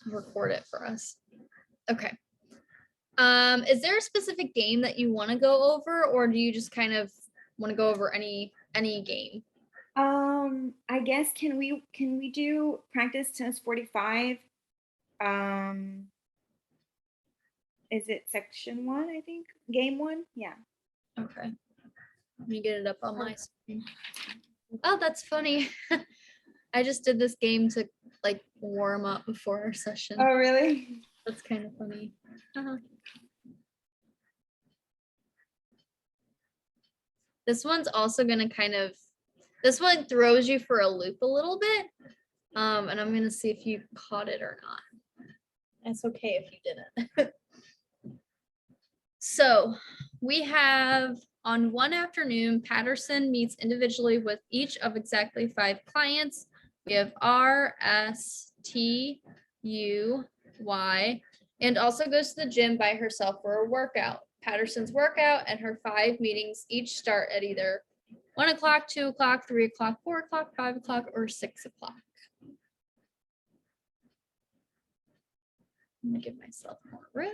record it for us. Okay. Is there a specific game that you want to go over, or do you just kind of want to go over any game? I guess can we do practice test 45? Is it section 1, I think? Game 1? Yeah. Okay. Let me get it up on my screen. Oh, that's funny. I just did this game to like warm up before our session. Oh, really? That's kind of funny. This one's also gonna this one throws you for a loop a little bit. And I'm gonna see if you caught it or not. It's okay if you didn't. So we have on one afternoon, Patterson meets individually with each of exactly 5 clients. We have R, S, T, U, Y, and also goes to the gym by herself for a workout. Patterson's workout and her 5 meetings each start at either 1 o'clock, 2 o'clock, 3 o'clock, 4 o'clock, 5 o'clock, or 6 o'clock. I'm gonna give myself more room.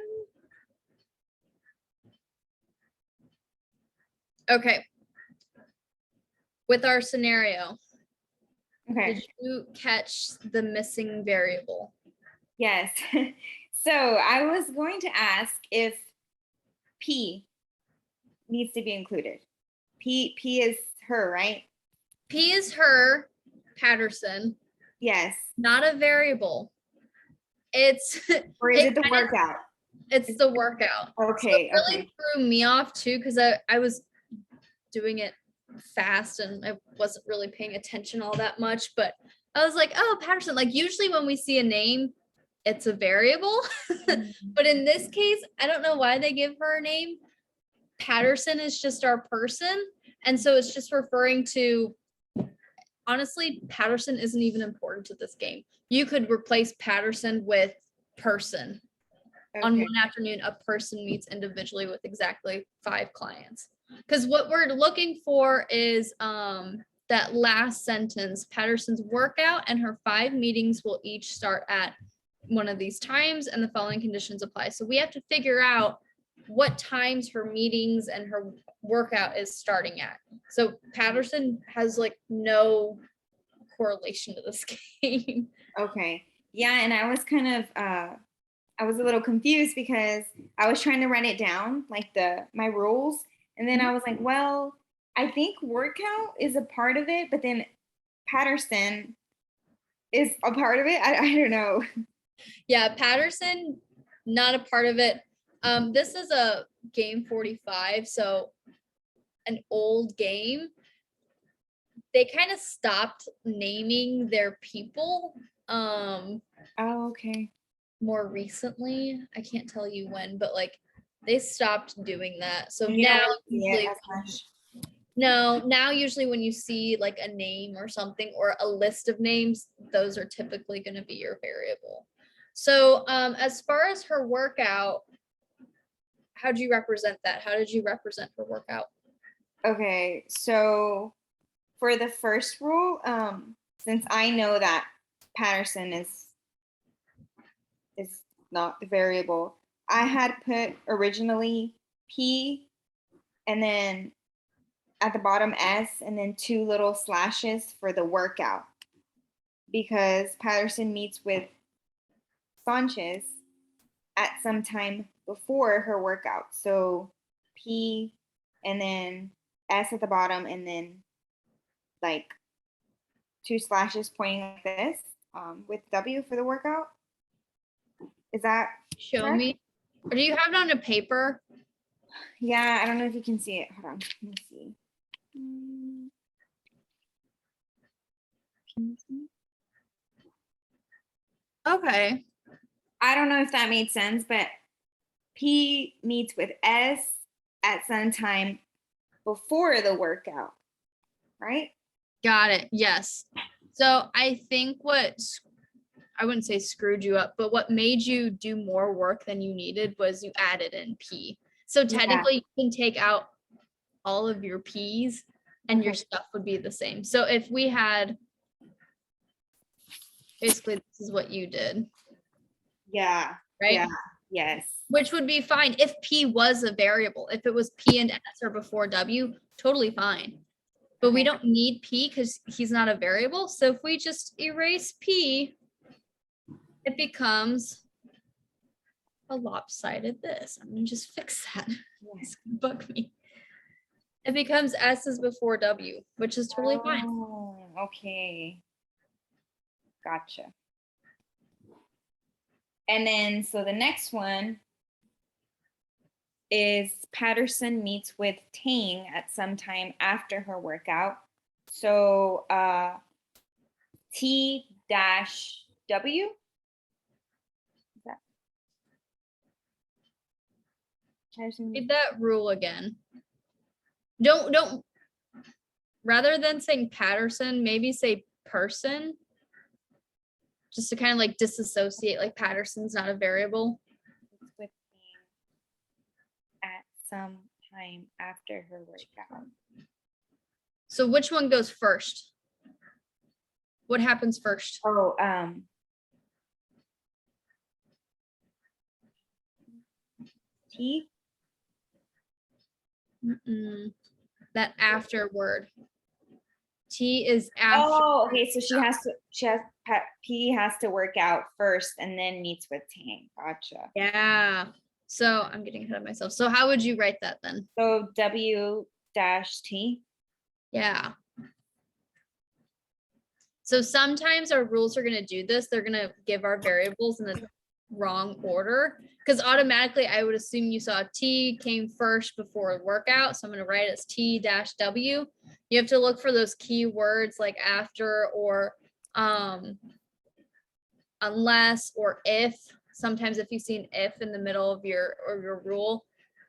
Okay. With our scenario, Okay. did you catch the missing variable? Yes. So I was going to ask if P needs to be included. P is her, right? P is her, Patterson. Yes. Not a variable. It's Or is it the workout? It's the workout. Okay. So it really threw me off too, because I was doing it fast and I wasn't really paying attention all that much, but I was like, oh, Patterson, like usually when we see a name, it's a variable. But in this case, I don't know why they give her a name. Patterson is just our person. And so it's just referring to, honestly, Patterson isn't even important to this game. You could replace Patterson with person. Okay. On one afternoon, a person meets individually with exactly 5 clients. Because what we're looking for is that last sentence, Patterson's workout and her 5 meetings will each start at one of these times and the following conditions apply. So we have to figure out what times her meetings and her workout is starting at. So Patterson has like no correlation to this game. Okay. Yeah, and I was kind of I was a little confused because I was trying to write it down, like my rules, and then I was like, well, I think workout is a part of it, but then Patterson is a part of it. I don't know. Yeah, Patterson, not a part of it. This is a game 45, so an old game. They kind of stopped naming their people. Oh, okay. More recently, I can't tell you when, but like they stopped doing that. So now usually when you see like a name or something or a list of names, those are typically going to be your variable. So as far as her workout, how do you represent that? How did you represent her workout? Okay, so for the first rule, since I know that Patterson is not the variable, I had put originally P and then at the bottom S and then 2 little slashes for the workout, because Patterson meets with Sanchez at some time before her workout. So P and then S at the bottom and then like 2 slashes pointing like this with W for the workout. Is that show correct? Me? Or do you have it on a paper? Yeah, I don't know if you can see it. Hold on, let me see. Okay. I don't know if that made sense, but P meets with S at some time before the workout, right? Got it. Yes. So I think I wouldn't say screwed you up, but what made you do more work than you needed was you added in P. So technically you can take out all of your P's and your stuff would be the same. So if we had, basically this is what you did. Yeah. right? Yeah. Yes. Which would be fine if P was a variable. If it was P and S or before W, totally fine. But we Okay. don't need P because he's not a variable. So if we just erase P, it becomes a lopsided this. I'm gonna just fix that. It's gonna bug me. It becomes S is before W, which is totally fine. Oh, okay. Gotcha. And then, so the next one is Patterson meets with Tang at some time after her workout. So T dash W. Is that Patterson? Read that rule again. Don't rather than saying Patterson, maybe say person. Just to kind of like disassociate, like Patterson's not a variable. With Tang at some time after her workout. So which one goes first? What happens first? Oh, T. That after word. T is after. Oh, okay. So P has to work out first and then meets with Tang. Gotcha. Yeah. So I'm getting ahead of myself. So how would you write that then? So W dash T. Yeah. So sometimes our rules are going to do this. They're going to give our variables in the wrong order because automatically I would assume you saw T came first before workout. So I'm going to write it as T dash W. You have to look for those key words like after or unless or if. Sometimes if you see an if in the middle of your rule,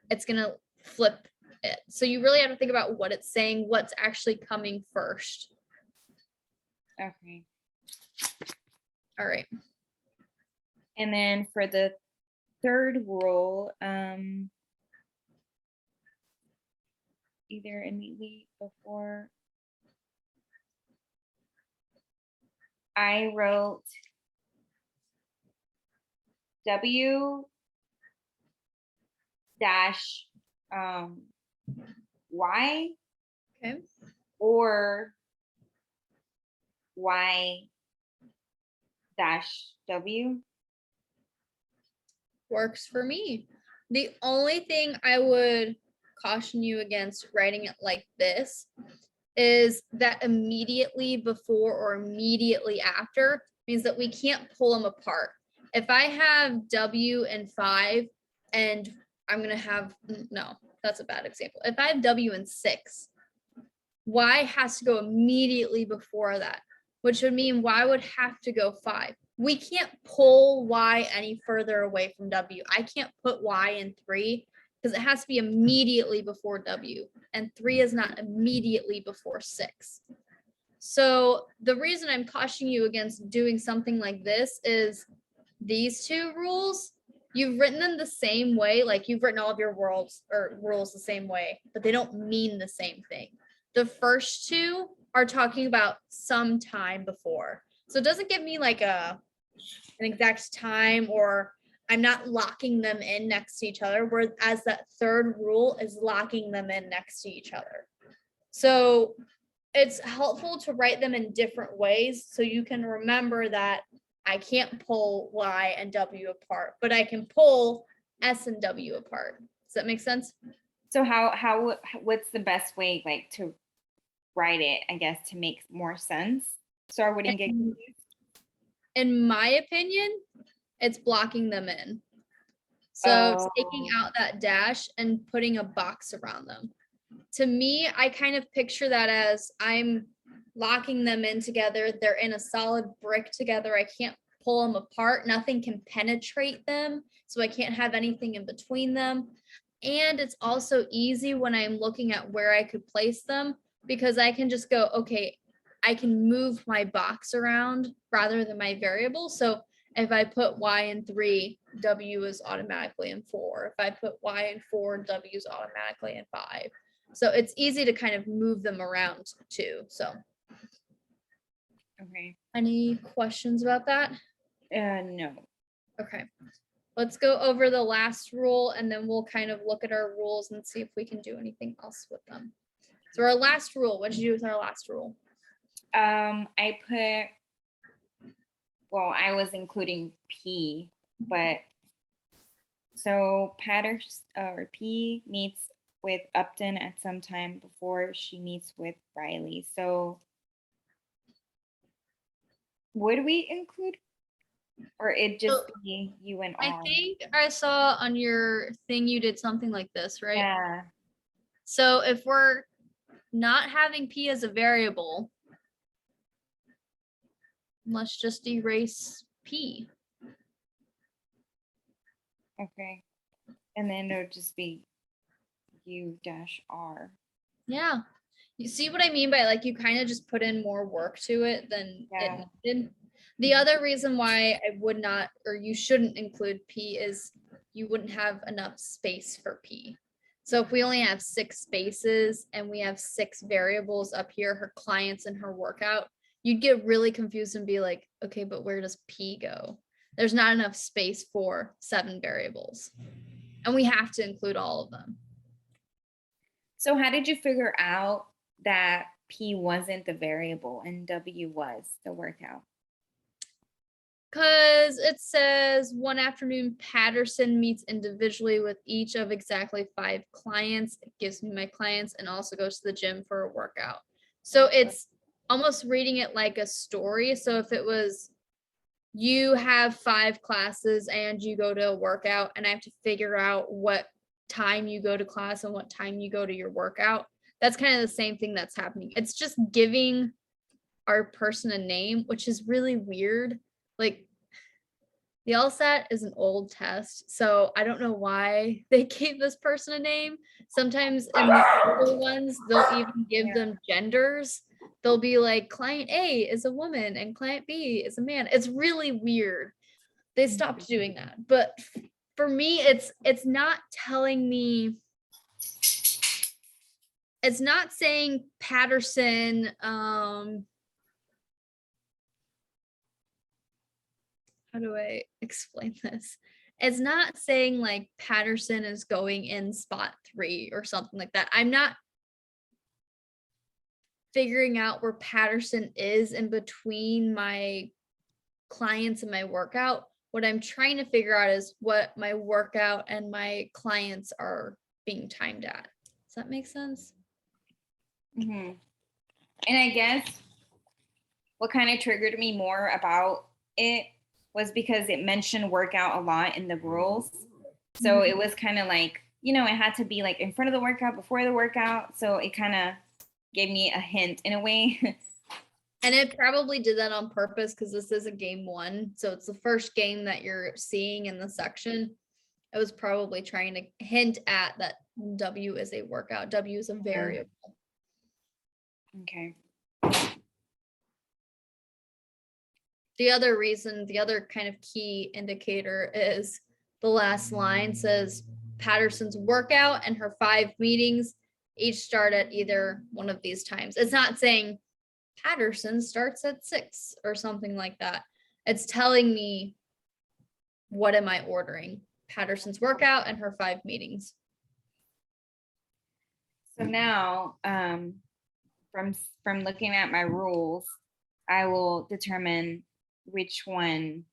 it's going to flip it. So you really have to think about what it's saying, what's actually coming first. Okay. All right. And then for the third rule, either immediately before, I wrote W dash Y. Okay. Or Y dash W. Works for me. The only thing I would caution you against writing it like this is that immediately before or immediately after means that we can't pull them apart. If I have W and 5 and I'm going to have, no, that's a bad example. If I have W and 6, Y has to go immediately before that, which would mean Y would have to go 5. We can't pull Y any further away from W. I can't put Y in 3 because it has to be immediately before W, and 3 is not immediately before 6. So the reason I'm cautioning you against doing something like this is these two rules, you've written them the same way, like you've written all of your rules the same way, but they don't mean the same thing. The first two are talking about some time before. So it doesn't give me like an exact time, or I'm not locking them in next to each other, whereas that third rule is locking them in next to each other. So it's helpful to write them in different ways so you can remember that I can't pull Y and W apart, but I can pull S and W apart. Does that make sense? So what's the best way like to write it, I guess, to make more sense so I wouldn't get confused? In my opinion, it's blocking them in. So taking out that dash and putting a box around them. To me, I kind of picture that as I'm locking them in together. They're in a solid brick together. I can't pull them apart. Nothing can penetrate them. So I can't have anything in between them. And it's also easy when I'm looking at where I could place them because I can just go, okay, I can move my box around rather than my variable. So if I put Y in 3, W is automatically in 4. If I put Y in 4, W is automatically in 5. So it's easy to kind of move them around too. So Okay. any questions about that? No. Okay. Let's go over the last rule and then we'll kind of look at our rules and see if we can do anything else with them. So our last rule, what did you do with our last rule? I put, well, I was including P, but so Patterson or P meets with Upton at some time before she meets with Reilly. So would we include, or it just be you and I R? think I saw on your thing you did something like this, right? Yeah. So if we're not having P as a variable, let's just erase P. Okay. And then it'll just be U-R. Yeah. You see what I mean by like you kind of just put in more work to it than Yeah. it needed. The other reason why I would not or you shouldn't include P is you wouldn't have enough space for P. So if we only have 6 spaces and we have 6 variables up here, her clients and her workout, you'd get really confused and be like, okay, but where does P go? There's not enough space for 7 variables. And we have to include all of them. So how did you figure out that P wasn't the variable and W was the workout? Because it says one afternoon, Patterson meets individually with each of exactly 5 clients. It gives me my clients and also goes to the gym for a workout. So it's almost reading it like a story. So if it was you have 5 classes and you go to a workout and I have to figure out what time you go to class and what time you go to your workout, that's kind of the same thing that's happening. It's just giving our person a name, which is really weird. Like the LSAT is an old test, so I don't know why they gave this person a name. Sometimes in the older ones, they'll even give them genders. They'll be like, client A is a woman and client B is a man. It's really weird. They stopped doing that. But for me, it's not telling me, it's not saying Patterson, how do I explain this? It's not saying like Patterson is going in spot 3 or something like that. I'm not figuring out where Patterson is in between my clients and my workout. What I'm trying to figure out is what my workout and my clients are being timed at. Does that make sense? Mm-hmm. And I guess what kind of triggered me more about it was because it mentioned workout a lot in the rules. So it was kind of like, you know, it had to be like in front of the workout, before the workout. So it kind of gave me a hint in a way. And it probably did that on purpose because this is a game 1. So it's the first game that you're seeing in the section. It was probably trying to hint at that W is a workout. W is a variable. Okay. The other reason, the other kind of key indicator is the last line says Patterson's workout and her 5 meetings each start at either one of these times. It's not saying Patterson starts at 6 or something like that. It's telling me what am I ordering? Patterson's workout and her 5 meetings. So now, from looking at my rules, I will determine which one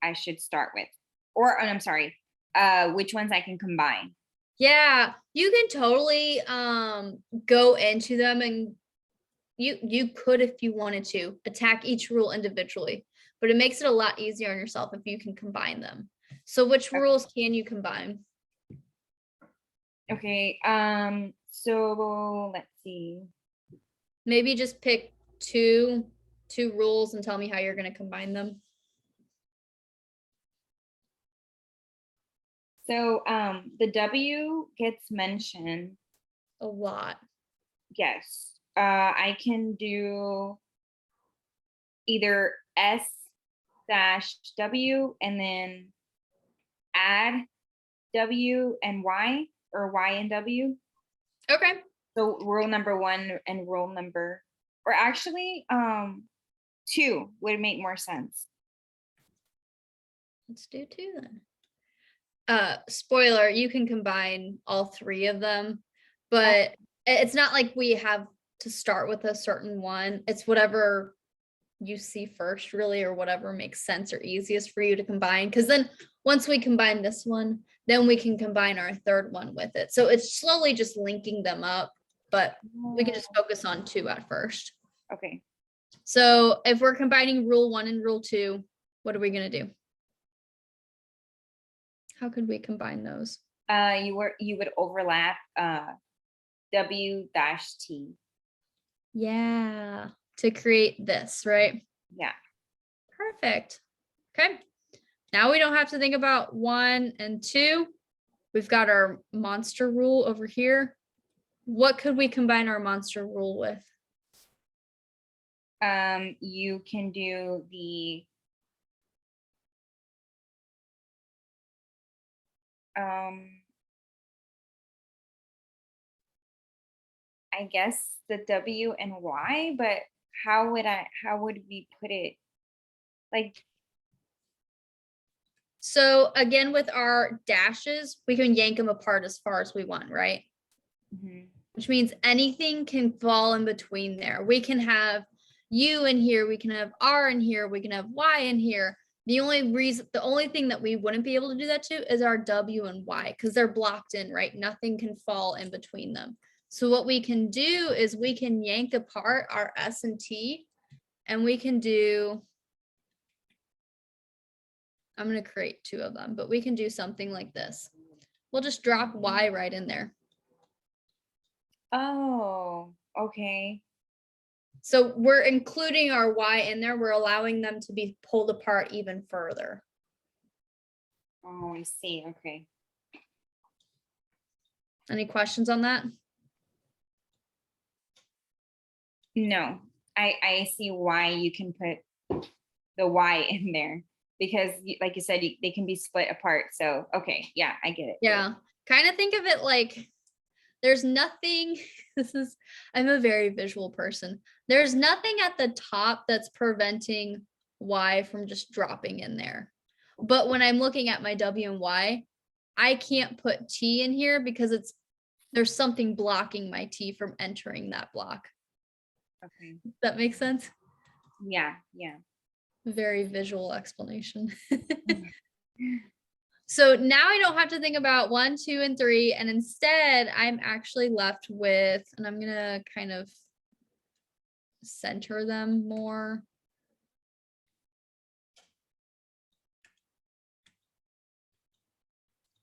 I should start with, or I'm sorry, which ones I can combine. Yeah, you can totally go into them and you could, if you wanted to, attack each rule individually, but it makes it a lot easier on yourself if you can combine them. So which rules can you combine? Okay, so let's see. Maybe just pick two rules and tell me how you're going to combine them. So the W gets mentioned a lot. Yes. I can do either S-W and then add W and Y, or Y and W. Okay. So rule number 1 and rule number, or actually 2 would make more sense. let's do 2 then. Spoiler, you can combine all 3 of them, but it's not like we have to start with a certain one. It's whatever you see first, really, or whatever makes sense or easiest for you to combine. Because then once we combine this one, then we can combine our 3rd one with it. So it's slowly just linking them up, but we can just focus on 2 at first. Okay. So if we're combining rule 1 and rule 2, what are we going to do? How could we combine those? You would overlap W-T. Yeah, to create this, right? Yeah. Perfect. Okay. Now we don't have to think about 1 and 2. We've got our monster rule over here. What could we combine our monster rule with? You can do the I guess the W and Y, but how would we put it? Like, So again, with our dashes, we can yank them apart as far as we want, right? mhm. Which means anything can fall in between there. We can have U in here, we can have R in here, we can have Y in here. The only thing that we wouldn't be able to do that to is our W and Y, because they're blocked in, right? Nothing can fall in between them. So what we can do is we can yank apart our S and T, and we can do, I'm going to create 2 of them, but we can do something like this. We'll just drop Y right in there. Oh, okay. So we're including our Y in there. We're allowing them to be pulled apart even further. Oh, I see. Okay. Any questions on that? No, I see why you can put the Y in there because, like you said, they can be split apart. So, okay, yeah, I get it. Yeah. Kind of think of it like there's nothing, I'm a very visual person. There's nothing at the top that's preventing Y from just dropping in there. But when I'm looking at my W and Y, I can't put T in here because there's something blocking my T from entering that block. Okay. Does that make sense? Yeah, yeah. Very visual explanation. So now I don't have to think about 1, 2, and 3. And instead, I'm actually left with, and I'm going to kind of center them more.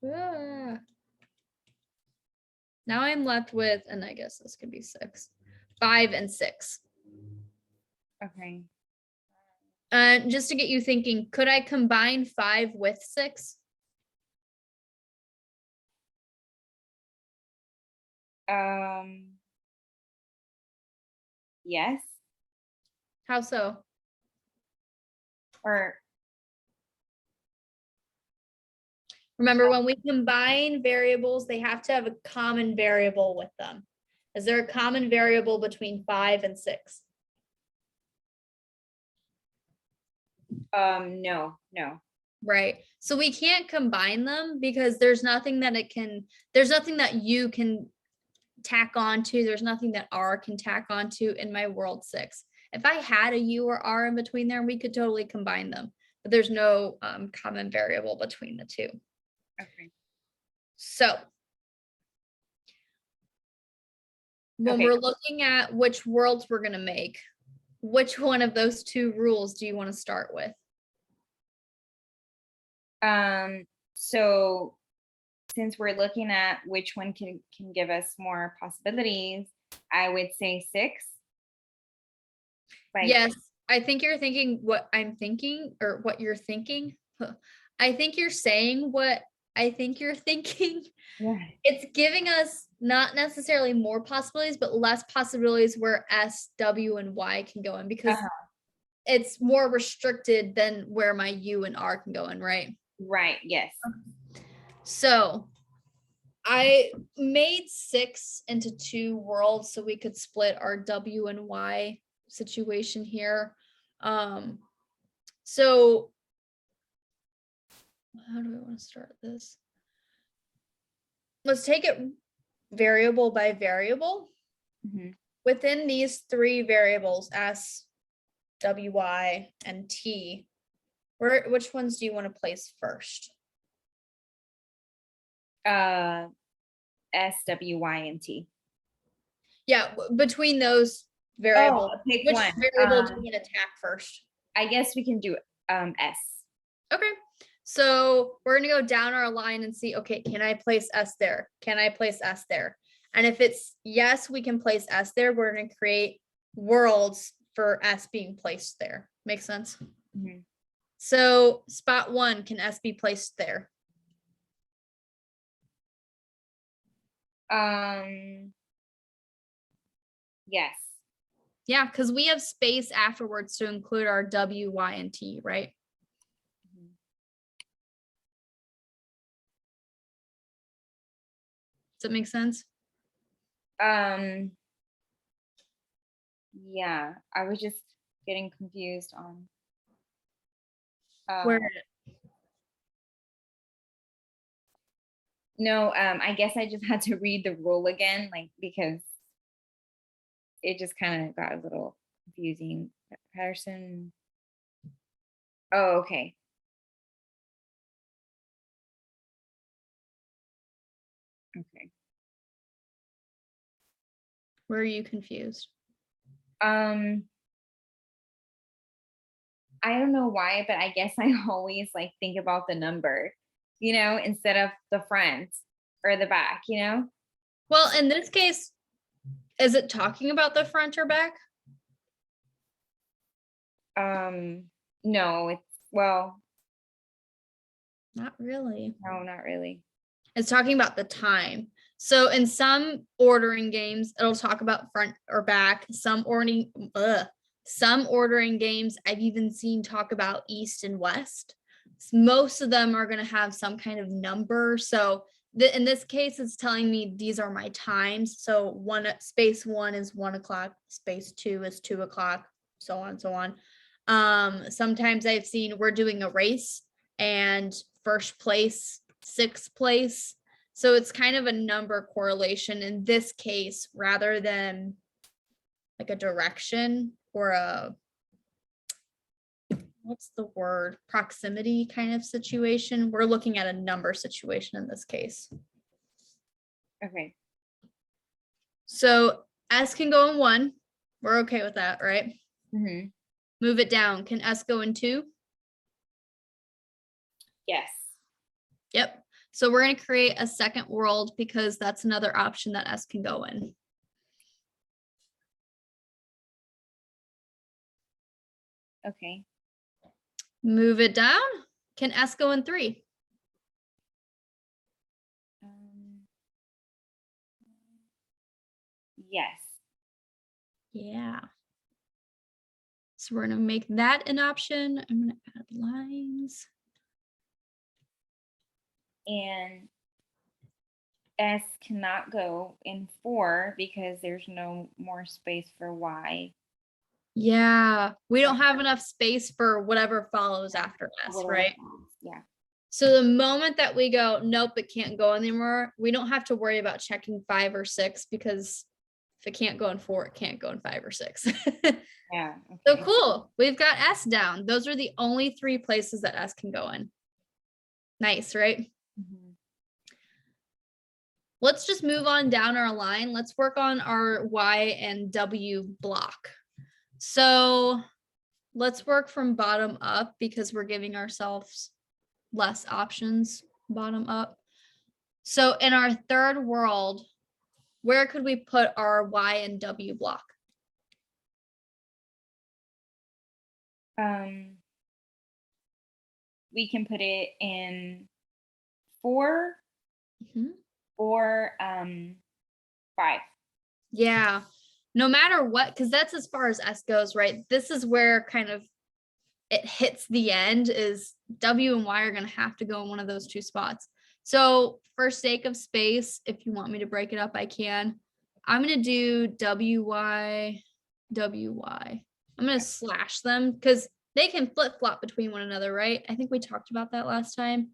Ah. Now I'm left with, and I guess this could be 6, 5, and 6. Okay. Just to get you thinking, could I combine 5 with 6? Yes. How so? Or Remember, when we combine variables, they have to have a common variable with them. Is there a common variable between 5 and 6? no. Right. So we can't combine them because there's nothing that you can tack onto. There's nothing that R can tack onto in my world 6. If I had a U or R in between there, we could totally combine them, but there's no common variable between the 2. Okay. So when Okay. we're looking at which worlds we're going to make, which one of those 2 rules do you want to start with? So since we're looking at which one can give us more possibilities, I would say 6. Like, Yes, I think you're thinking what I'm thinking or what you're thinking. I think you're saying what I think you're thinking. yeah. It's giving us not necessarily more possibilities, but less possibilities where S, W, and Y can go in because it's more restricted than where my U and R can go in, right? Right. Yes. So I made 6 into 2 worlds so we could split our W and Y situation here. So how do I want to start this? Let's take it variable by variable. Mhm. Within these three variables, S, W, Y, and T, which ones do you want to place first? S, W, Y, and T. Yeah, between those variables, Pick which one. variable do you want to attack first? I guess we can do S. Okay, so we're gonna go down our line and see, okay, can I place S there? Can I place S there? And if it's yes, we can place S there, we're gonna create worlds for S being placed there. Makes sense? Mhm. So spot 1, can S be placed there? Yes. Yeah, because we have space afterwards to include our W, Y, and T, right? Mhm. Does that make sense? Yeah, I was just getting confused on. Where No, I guess I just had to read the rule again, like, because it just kind of got a little confusing. Patterson. Oh, okay. Okay. where are you confused? Um, I don't know why, but I guess I always like think about the number, instead of the front or the back, Well, in this case, is it talking about the front or back? No, well, Not really. no, not really. It's talking about the time. So in some ordering games, it'll talk about front or back. Some ordering games I've even seen talk about east and west. Most of them are going to have some kind of number. So in this case, it's telling me these are my times. So space 1 is 1 o'clock, space 2 is 2 o'clock, so on and so on. Sometimes I've seen we're doing a race and first place, sixth place. So it's kind of a number correlation in this case rather than like a direction or a, what's the word, proximity kind of situation. We're looking at a number situation in this case. Okay. So S can go in 1. We're okay with that, right? Mm-hmm. Move it down. Can S go in 2? Yes. Yep. So we're going to create a second world because that's another option that S can go in. Okay. Move it down. Can S go in 3? Yes. Yeah. So we're going to make that an option. I'm going to add lines. And S cannot go in 4 because there's no more space for Y. Yeah, we don't have enough space for whatever follows after S, right? Yeah. So the moment that we go, nope, it can't go anymore, we don't have to worry about checking 5 or 6 because if it can't go in 4, it can't go in 5 or 6. Yeah. Okay. So cool. We've got S down. Those are the only 3 places that S can go in. Nice, right? Mm-hmm. Let's just move on down our line. Let's work on our Y and W block. So let's work from bottom up because we're giving ourselves less options bottom up. So in our third world, where could we put our Y and W block? We can put it in 4 Mm-hmm. or 5. Yeah, no matter what, because that's as far as S goes, right? This is where kind of it hits the end is W and Y are going to have to go in one of those 2 spots. So for sake of space, if you want me to break it up, I can. I'm going to do WY, WY. I'm going to slash them because they can flip flop between one another, right? I think we talked about that last time.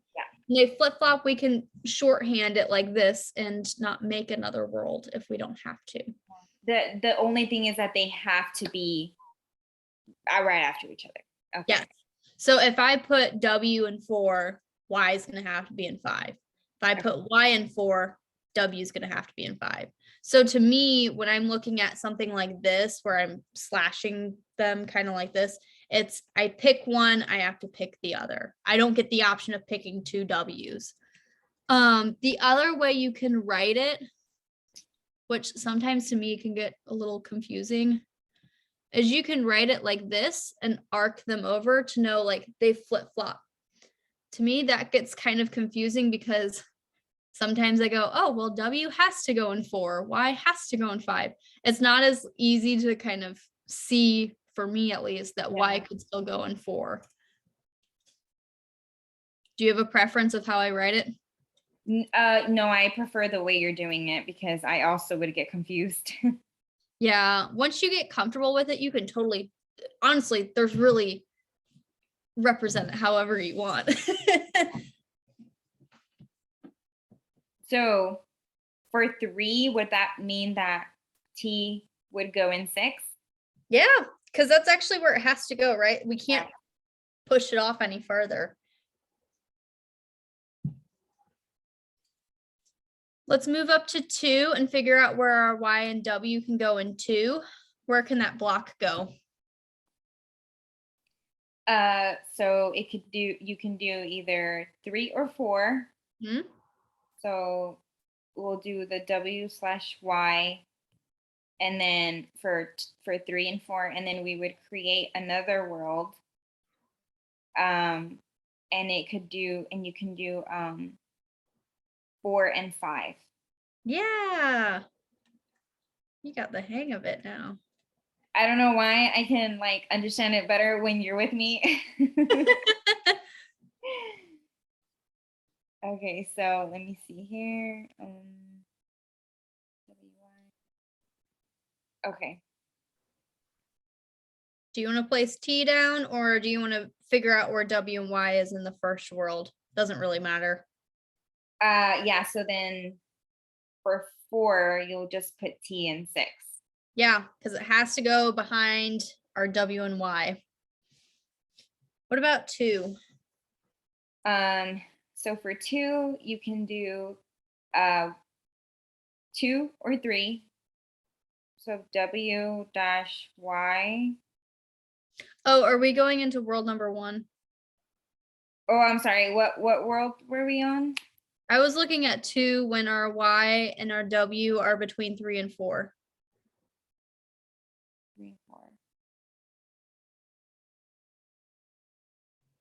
they flip-flop, we can shorthand it like this and not make another world if we don't have to. The only thing is that they have to be right after each other. Okay. Yes. So if I put W in 4, Y is going to have to be in 5. If I put Y in 4, W is going to have to be in 5. So to me, when I'm looking at something like this, where I'm slashing them kind of like this, it's I pick one, I have to pick the other. I don't get the option of picking 2 W's. The other way you can write it, which sometimes to me can get a little confusing, is you can write it like this and arc them over to know like they flip flop. To me, that gets kind of confusing because sometimes I go, oh, well, W has to go in 4, Y has to go in 5. It's not as easy to kind of see, for me at least, that Y could still go in 4. Do you have a preference of how I write it? No, I prefer the way you're doing it because I also would get confused. Yeah, once you get comfortable with it, you can totally, honestly, there's really represent it however you want. So for 3, would that mean that T would go in 6? Yeah, because that's actually where it has to go, right? We can't push it off any further. Let's move up to 2 and figure out where our Y and W can go in 2. Where can that block go? So you can do either 3 or 4. Hmm? So we'll do the W/Y, and then for 3 and 4, and then we would create another world. And you can do 4 and 5. Yeah. You got the hang of it now. I don't know why I can like understand it better when you're with me. Okay, so let me see here. Okay. Do you want to place T down, or do you want to figure out where W and Y is in the first world? Doesn't really matter. Yeah, so then for 4, you'll just put T in 6. Yeah, because it has to go behind our W and Y. What about 2? So for 2, you can do 2 or 3. So W-Y. Oh, are we going into world number 1? Oh, I'm sorry. What world were we on? I was looking at 2 when our Y and our W are between 3 and 4. 3 and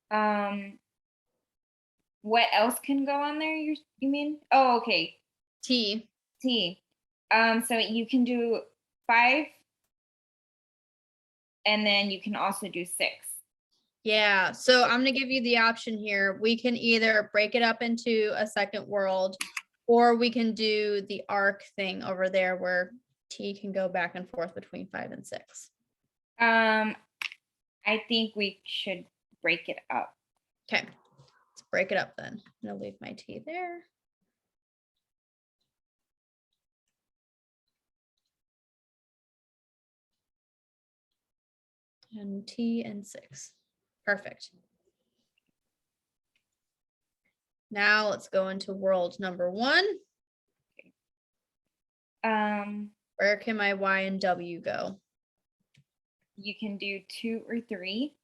4. What else can go on there? You mean? Oh, okay. T. T. So you can do 5, and then you can also do 6. Yeah, so I'm going to give you the option here. We can either break it up into a second world, or we can do the arc thing over there where T can go back and forth between 5 and 6. I think we should break it up. Okay, let's break it up then. I'm going to leave my T there. And T and 6. Perfect. Now let's go into world number 1. Where can my Y and W go? You can do 2 or 3.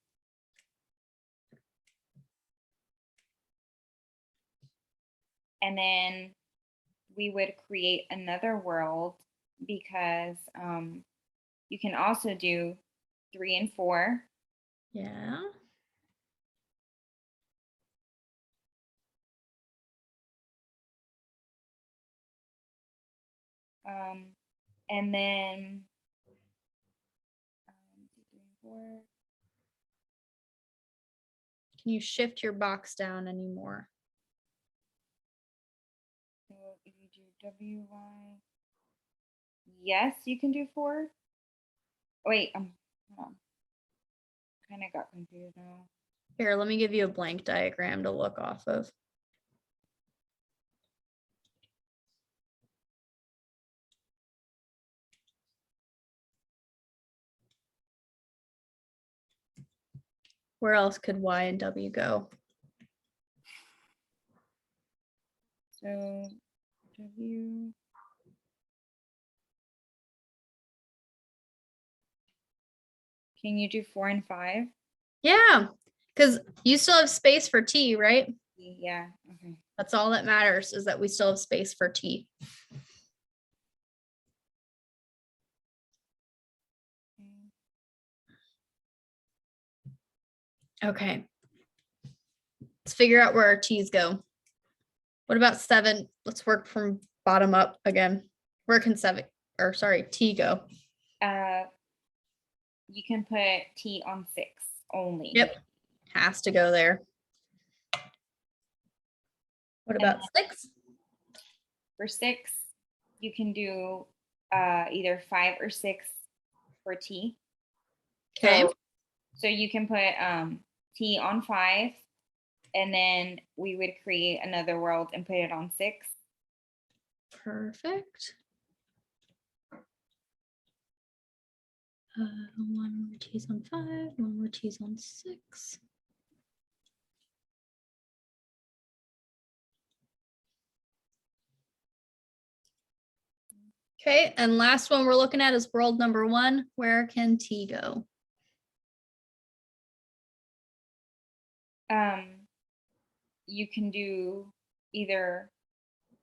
And then we would create another world because you can also do 3 and 4. Yeah. And then 3 and 4. Can you shift your box down anymore? So if you do WY, yes, you can do 4. Wait, hold on. Kind of got confused now. Here, let me give you a blank diagram to look off of. Where else could Y and W go? So W. Can you do 4 and 5? Yeah, because you still have space for T, right? Yeah. Okay. That's all that matters, is that we still have space for T. Okay. Let's figure out where our T's go. What about 7? Let's work from bottom up again. Where can 7, or sorry, T go? You can put T on 6 only. Yep. Has to go there. What about 6? For 6, you can do either 5 or 6 for T. Okay. So you can put T on 5, and then we would create another world and put it on 6. Perfect. One more T's on 5, one more T's on 6. Okay, and last one we're looking at is world number 1. Where can T go? You can do either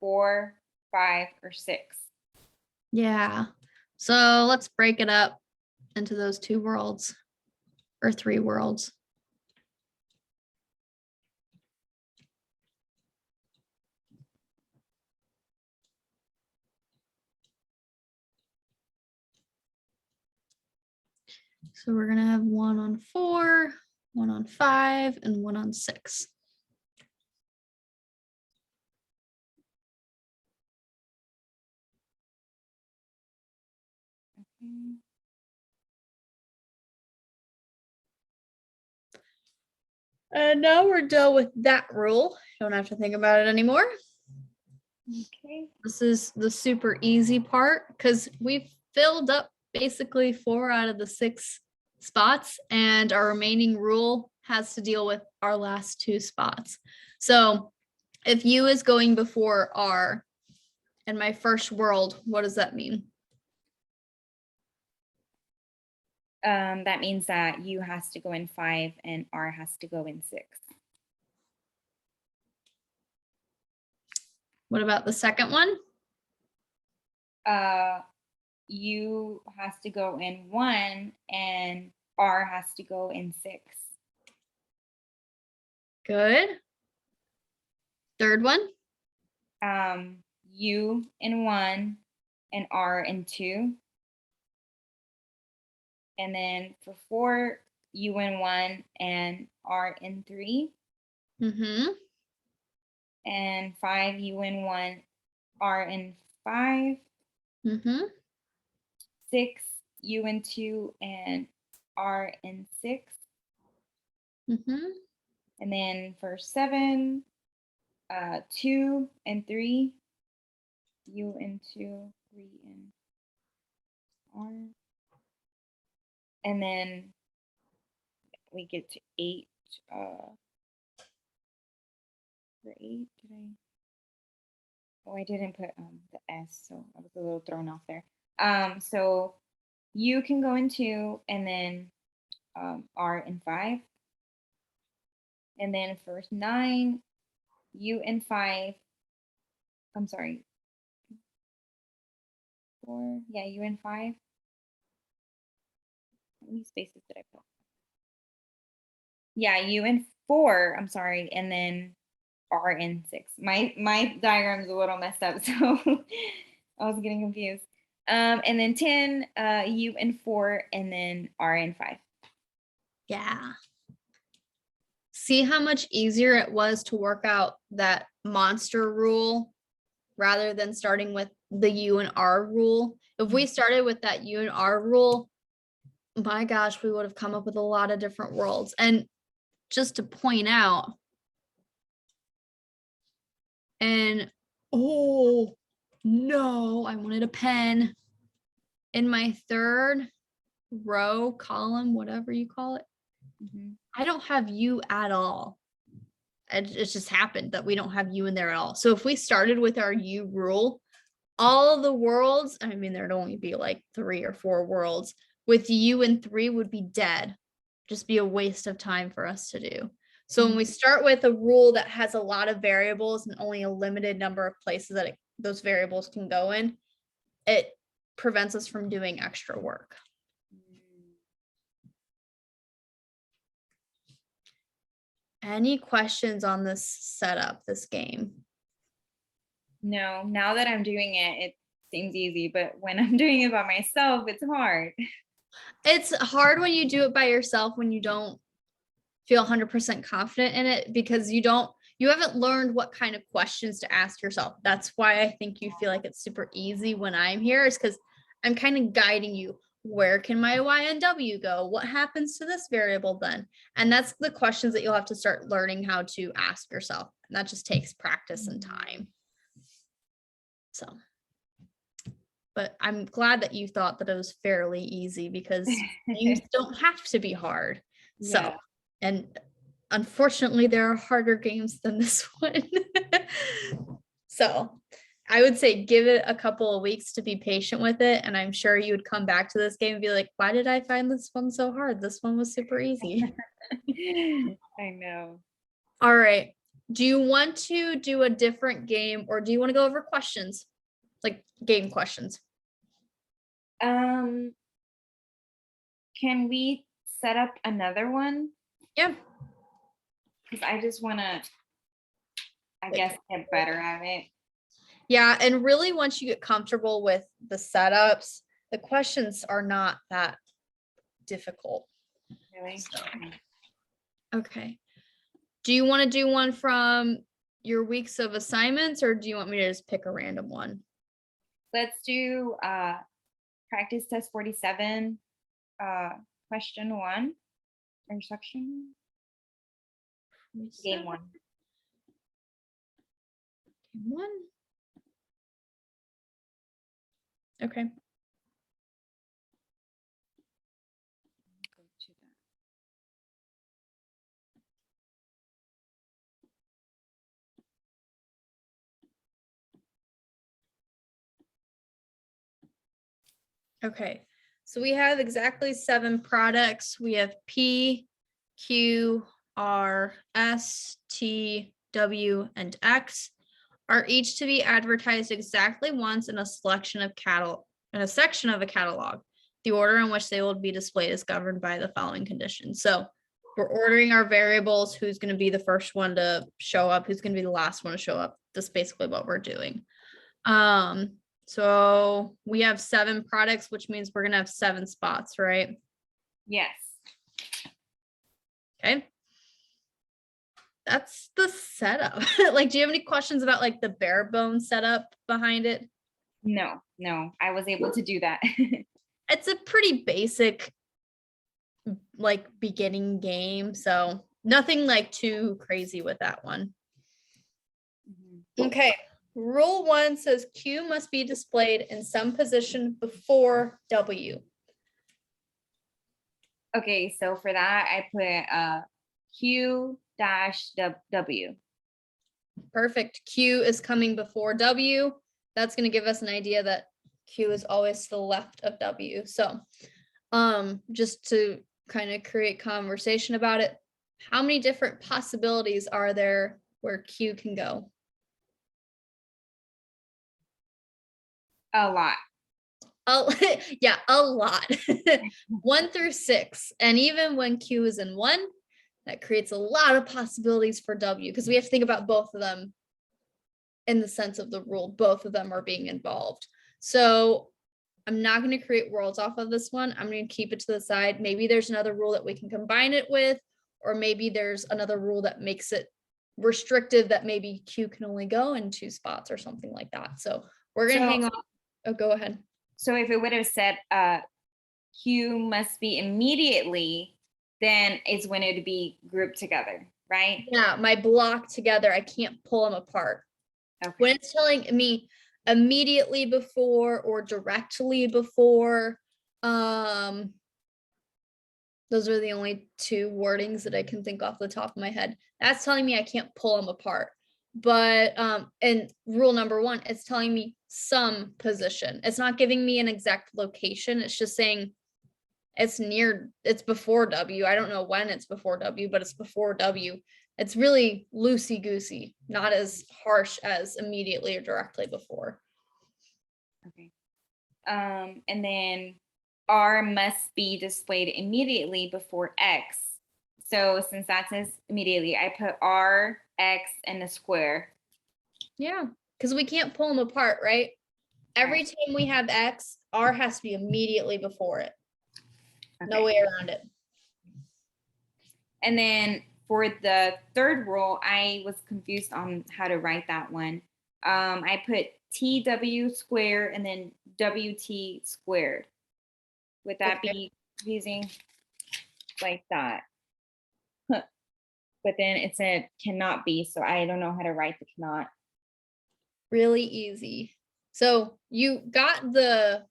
4, 5, or 6. Yeah. So let's break it up into those 2 worlds or 3 worlds. So we're going to have 1 on 4, 1 on 5, and 1 on 6. Okay. And now we're done with that rule. Don't have to think about it anymore. Okay. This is the super easy part because we've filled up basically 4 out of the 6 spots, and our remaining rule has to deal with our last 2 spots. So if U is going before R in my first world, what does that mean? That means that U has to go in 5 and R has to go in 6. What about the second one? U has to go in 1 and R has to go in 6. Good. Third one? U in 1 and R in 2. And then for 4, U in 1 and R in 3. Mm-hmm. And 5, U in 1, R in 5. Mm-hmm. 6, U in 2 and R in 6. Mm-hmm. And then for 7, 2 and 3, U in 2, 3 and R. And then we get to 8. For 8, did I? Oh, I didn't put the S, so I was a little thrown off there. So U can go in 2, and then R in 5. And then for 9, U in 5. I'm sorry. 4, yeah, U in 5. How many spaces did I put? Yeah, U in 4, I'm sorry, and then R in 6. My diagram's a little messed up, so I was getting confused. And then 10, U in 4, and then R in 5. Yeah. See how much easier it was to work out that monster rule rather than starting with the U and R rule. If we started with that U and R rule, my gosh, we would have come up with a lot of different worlds. And just to point out, and oh no, I wanted a pen. In my third row, column, whatever you call it, Mhm. I don't have U at all. It's just happened that we don't have U in there at all. So if we started with our U rule, all of the worlds, I mean, there'd only be like 3 or 4 worlds with U and 3 would be dead. Just be a waste of time for us to do. So when we start with a rule that has a lot of variables and only a limited number of places that those variables can go in, it prevents us from doing extra work. Any questions on this setup, this game? No, now that I'm doing it, it seems easy, but when I'm doing it by myself, it's hard. It's hard when you do it by yourself, when you don't feel 100% confident in it, because you haven't learned what kind of questions to ask yourself. That's why I think you feel like it's super easy when I'm here, is because I'm kind of guiding you. Where can my Y and W go? What happens to this variable then? And that's the questions that you'll have to start learning how to ask yourself. And that just takes practice and time. So, but I'm glad that you thought that it was fairly easy, because games don't have to be hard. So, Yeah. and unfortunately, there are harder games than this one. So I would say give it a couple of weeks to be patient with it. And I'm sure you would come back to this game and be like, why did I find this one so hard? This one was super easy. I know. All right. Do you want to do a different game, or do you want to go over questions? Like game questions? Can we set up another one? Yeah. Because I just want to, I guess, get better at it. Yeah. And really, once you get comfortable with the setups, the questions are not that difficult. Really? So, okay. Do you want to do one from your weeks of assignments, or do you want me to just pick a random one? Let's do practice test 47, question 1, or section game 1. Game 1. Okay. Okay, so we have exactly 7 products. We have P, Q, R, S, T, W, and X are each to be advertised exactly once in a section of a catalog. The order in which they will be displayed is governed by the following conditions. So we're ordering our variables, who's going to be the first one to show up, who's going to be the last one to show up. That's basically what we're doing. So we have 7 products, which means we're going to have 7 spots, right? Yes. Okay. That's the setup. Like, do you have any questions about like the bare bones setup behind it? No, I was able to do that. It's a pretty basic, like, beginning game. So nothing like too crazy with that one. Okay. Rule 1 says Q must be displayed in some position before W. Okay, so for that, I put Q-W. Perfect. Q is coming before W. That's going to give us an idea that Q is always to the left of W. So just to kind of create conversation about it, how many different possibilities are there where Q can go? A lot. Yeah, a lot. 1 through 6. And even when Q is in 1, that creates a lot of possibilities for W, because we have to think about both of them in the sense of the rule. Both of them are being involved. So I'm not going to create worlds off of this one. I'm going to keep it to the side. Maybe there's another rule that we can combine it with, or maybe there's another rule that makes it restrictive, that maybe Q can only go in 2 spots or something like that. So we're going to hang on. Oh, go ahead. So if it would have said Q must be immediately, then it's when it would be grouped together, right? Yeah, my block together, I can't pull them apart. Okay. When it's telling me immediately before or directly before, Those are the only two wordings that I can think off the top of my head. That's telling me I can't pull them apart. But and rule number 1, it's telling me some position. It's not giving me an exact location. It's just saying it's before W. I don't know when it's before W, but it's before W. It's really loosey-goosey, not as harsh as immediately or directly before. Okay. And then R must be displayed immediately before X. So since that says immediately, I put R, X, and a square. Yeah, because we can't pull them apart, right? Every Right. time we have X, R has to be immediately before it. Okay. No way around it. And then for the third rule, I was confused on how to write that one. I put TW squared and then WT squared. Would that be confusing? Like that? But then it said cannot be, so I don't know how to write the cannot. Really easy. So you got the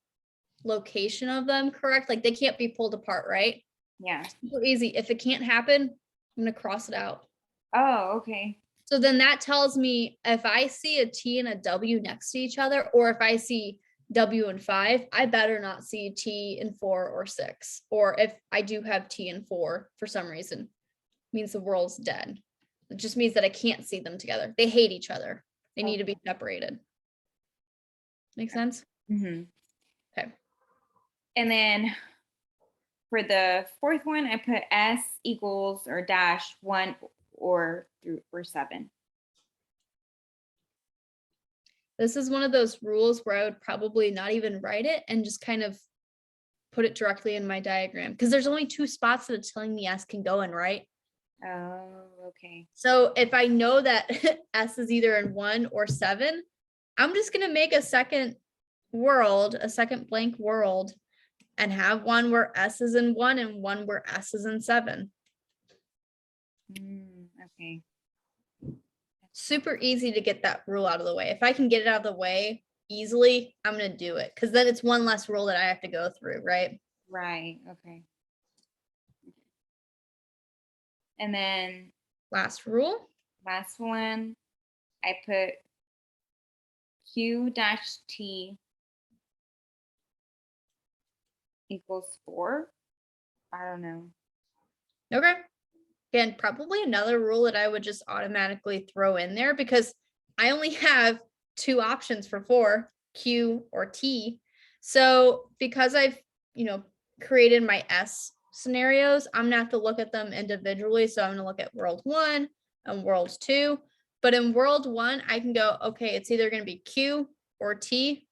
location of them correct? Like they can't be pulled apart, right? Yeah. Super easy. If it can't happen, I'm gonna cross it out. Oh, okay. So then that tells me if I see a T and a W next to each other, or if I see W and 5, I better not see T and 4 or 6. Or if I do have T and 4 for some reason, it means the world's dead. It just means that I can't see them together. They hate each other. They need to be separated. Make sense? Mm-hmm. Okay. And then for the fourth one, I put S equals or dash 1 or 7. This is one of those rules where I would probably not even write it and just kind of put it directly in my diagram because there's only 2 spots that it's telling me S can go in, right? Oh, okay. So if I know that S is either in 1 or 7, I'm just going to make a second world, a second blank world, and have one where S is in 1 and one where S is in 7. Okay. Super easy to get that rule out of the way. If I can get it out of the way easily, I'm going to do it because then it's one less rule that I have to go through, right? Right. Okay. And then Last rule. last one, I put Q dash T equals 4. I don't know. Okay. Again, probably another rule that I would just automatically throw in there because I only have 2 options for 4, Q or T. So because I've, created my S scenarios, I'm gonna have to look at them individually. So I'm gonna look at world 1 and world 2. But in world 1, I can go, okay, it's either gonna be Q or T.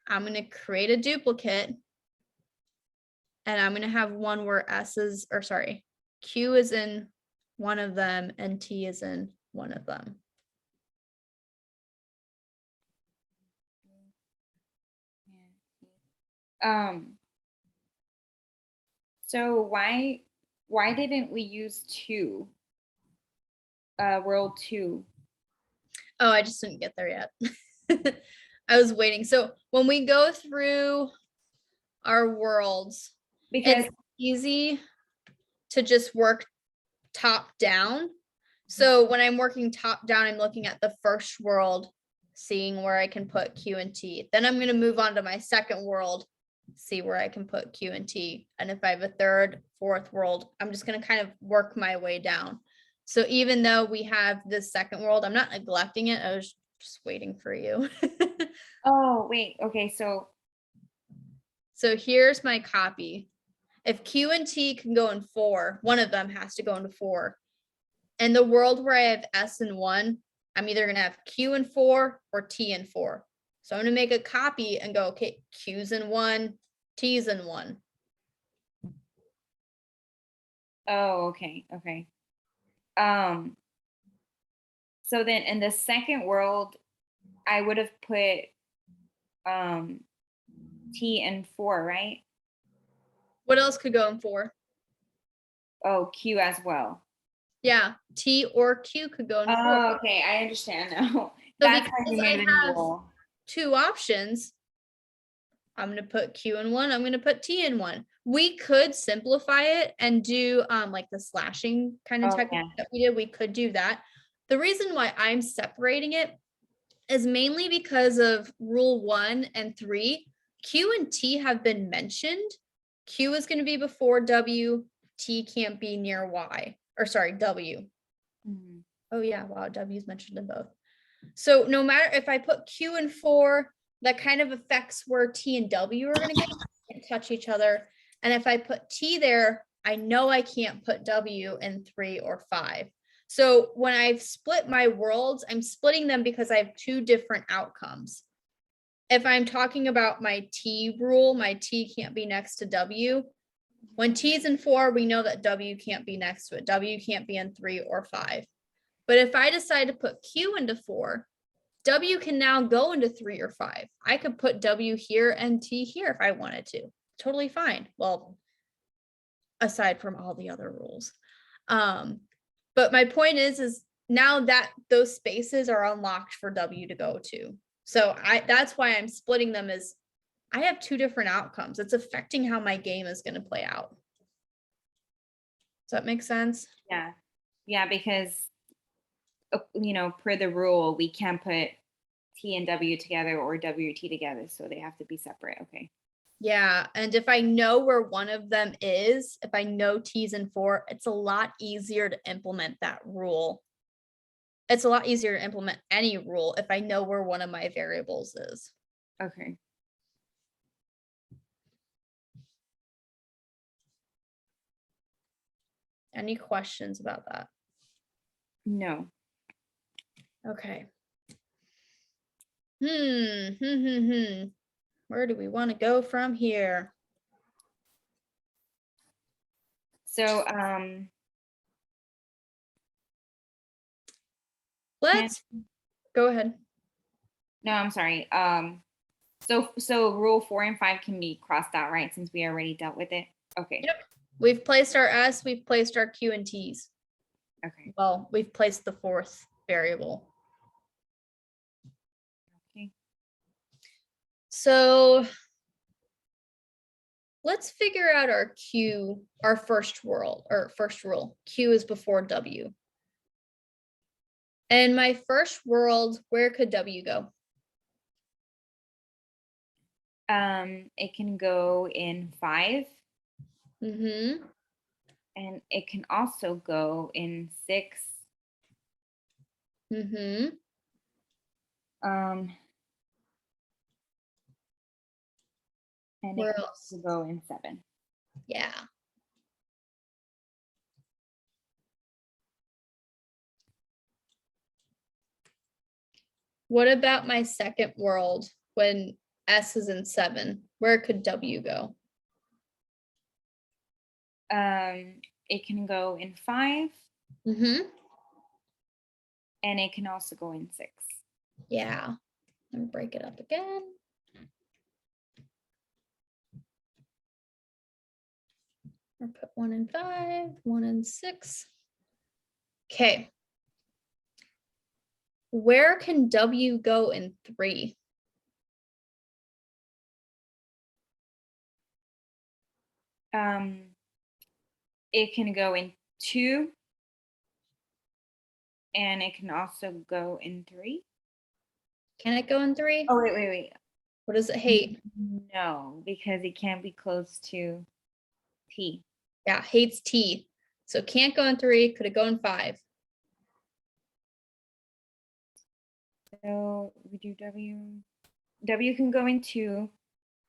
I'm gonna create a duplicate. And I'm gonna have one where Q is in one of them and T is in one of them. So why didn't we use 2? World 2. Oh, I just didn't get there yet. I was waiting. So when we go through our worlds, Because it's easy to just work top down. So when I'm working top down, I'm looking at the first world, seeing where I can put Q and T. Then I'm going to move on to my second world, see where I can put Q and T. And if I have a third, fourth world, I'm just going to kind of work my way down. So even though we have this second world, I'm not neglecting it. I was just waiting for you. oh, wait. Okay, so here's my copy. If Q and T can go in 4, one of them has to go into 4. In the world where I have S in 1, I'm either going to have Q in 4 or T in 4. So I'm going to make a copy and go, okay, Q's in 1, T's in 1. oh, okay. So then in the second world, I would have put T in 4, right? What else could go in 4? Oh, Q as well. Yeah, T or Q could go in 4. Oh, okay, I understand now. So That's how you because made I the have rule. 2 options, I'm going to put Q in one. I'm going to put T in one. We could simplify it and do like the slashing kind of technique that we did. We could do that. The reason why I'm separating it is mainly because of rule 1 and 3. Q and T have been mentioned. Q is going to be before W. T can't be near Y, or sorry, W. Mm-hmm. Oh yeah, wow, W is mentioned in both. So no matter if I put Q in 4, that kind of affects where T and W are going to go. Can't touch each other. And if I put T there, I know I can't put W in 3 or 5. So when I've split my worlds, I'm splitting them because I have 2 different outcomes. If I'm talking about my T rule, my T can't be next to W. When T is in 4, we know that W can't be next to it. W can't be in 3 or 5. But if I decide to put Q into 4, W can now go into 3 or 5. I could put W here and T here if I wanted to. Totally fine. Well, aside from all the other rules. But my point is now that those spaces are unlocked for W to go to. So that's why I'm splitting them, is I have 2 different outcomes. It's affecting how my game is going to play out. Does that make sense? Yeah. Yeah, because per the rule, we can't put T and W together or W or T together, so they have to be separate. Okay. Yeah, and if I know where one of them is, if I know T's in 4, it's a lot easier to implement that rule. It's a lot easier to implement any rule if I know where one of my variables is. Okay. Any questions about that? No. Okay. Where do we want to go from here? So, let's go ahead. No, I'm sorry. So rule 4 and 5 can be crossed out, right? Since we already dealt with it. Okay. Yep. We've placed our S, we've placed our Q and T's. Okay. Well, we've placed the 4th variable. Okay. So let's figure out our Q, our first rule. Q is before W. In my first world, where could W go? It can go in 5. Mm-hmm. And it can also go in 6. Mm-hmm. And Where it can else? also go in 7. Yeah. What about my second world when S is in 7? Where could W go? It can go in 5. Mm-hmm. And it can also go in 6. Yeah. Let me break it up again. Or put 1 in 5, 1 in 6. Okay. Where can W go in 3? It can go in 2. And it can also go in 3. Can it go in 3? Oh, wait. What does it hate? No, because it can't be close to T. Yeah, hates T. So can't go in 3. Could it go in 5? So we do W. W can go in 2.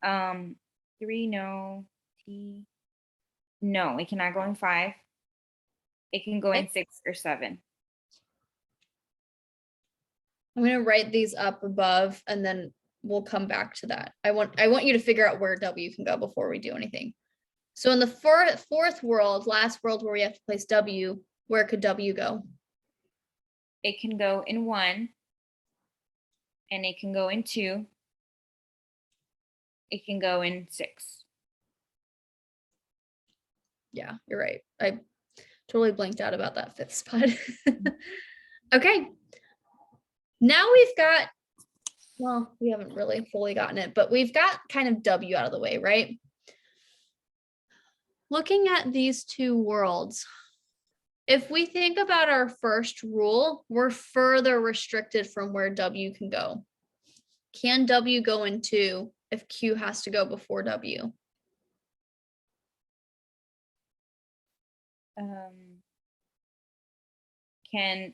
3, no. T. No, it cannot go in 5. It can go in 6 or 7. I'm going to write these up above and then we'll come back to that. I want you to figure out where W can go before we do anything. So in the fourth world, last world where we have to place W, where could W go? It can go in 1. And it can go in 2. It can go in 6. Yeah, you're right. I totally blanked out about that 5th spot. Okay. Now we've got Well, we haven't really fully gotten it, but we've got kind of W out of the way, right? Looking at these two worlds, if we think about our first rule, we're further restricted from where W can go. Can W go in 2 if Q has to go before W? Can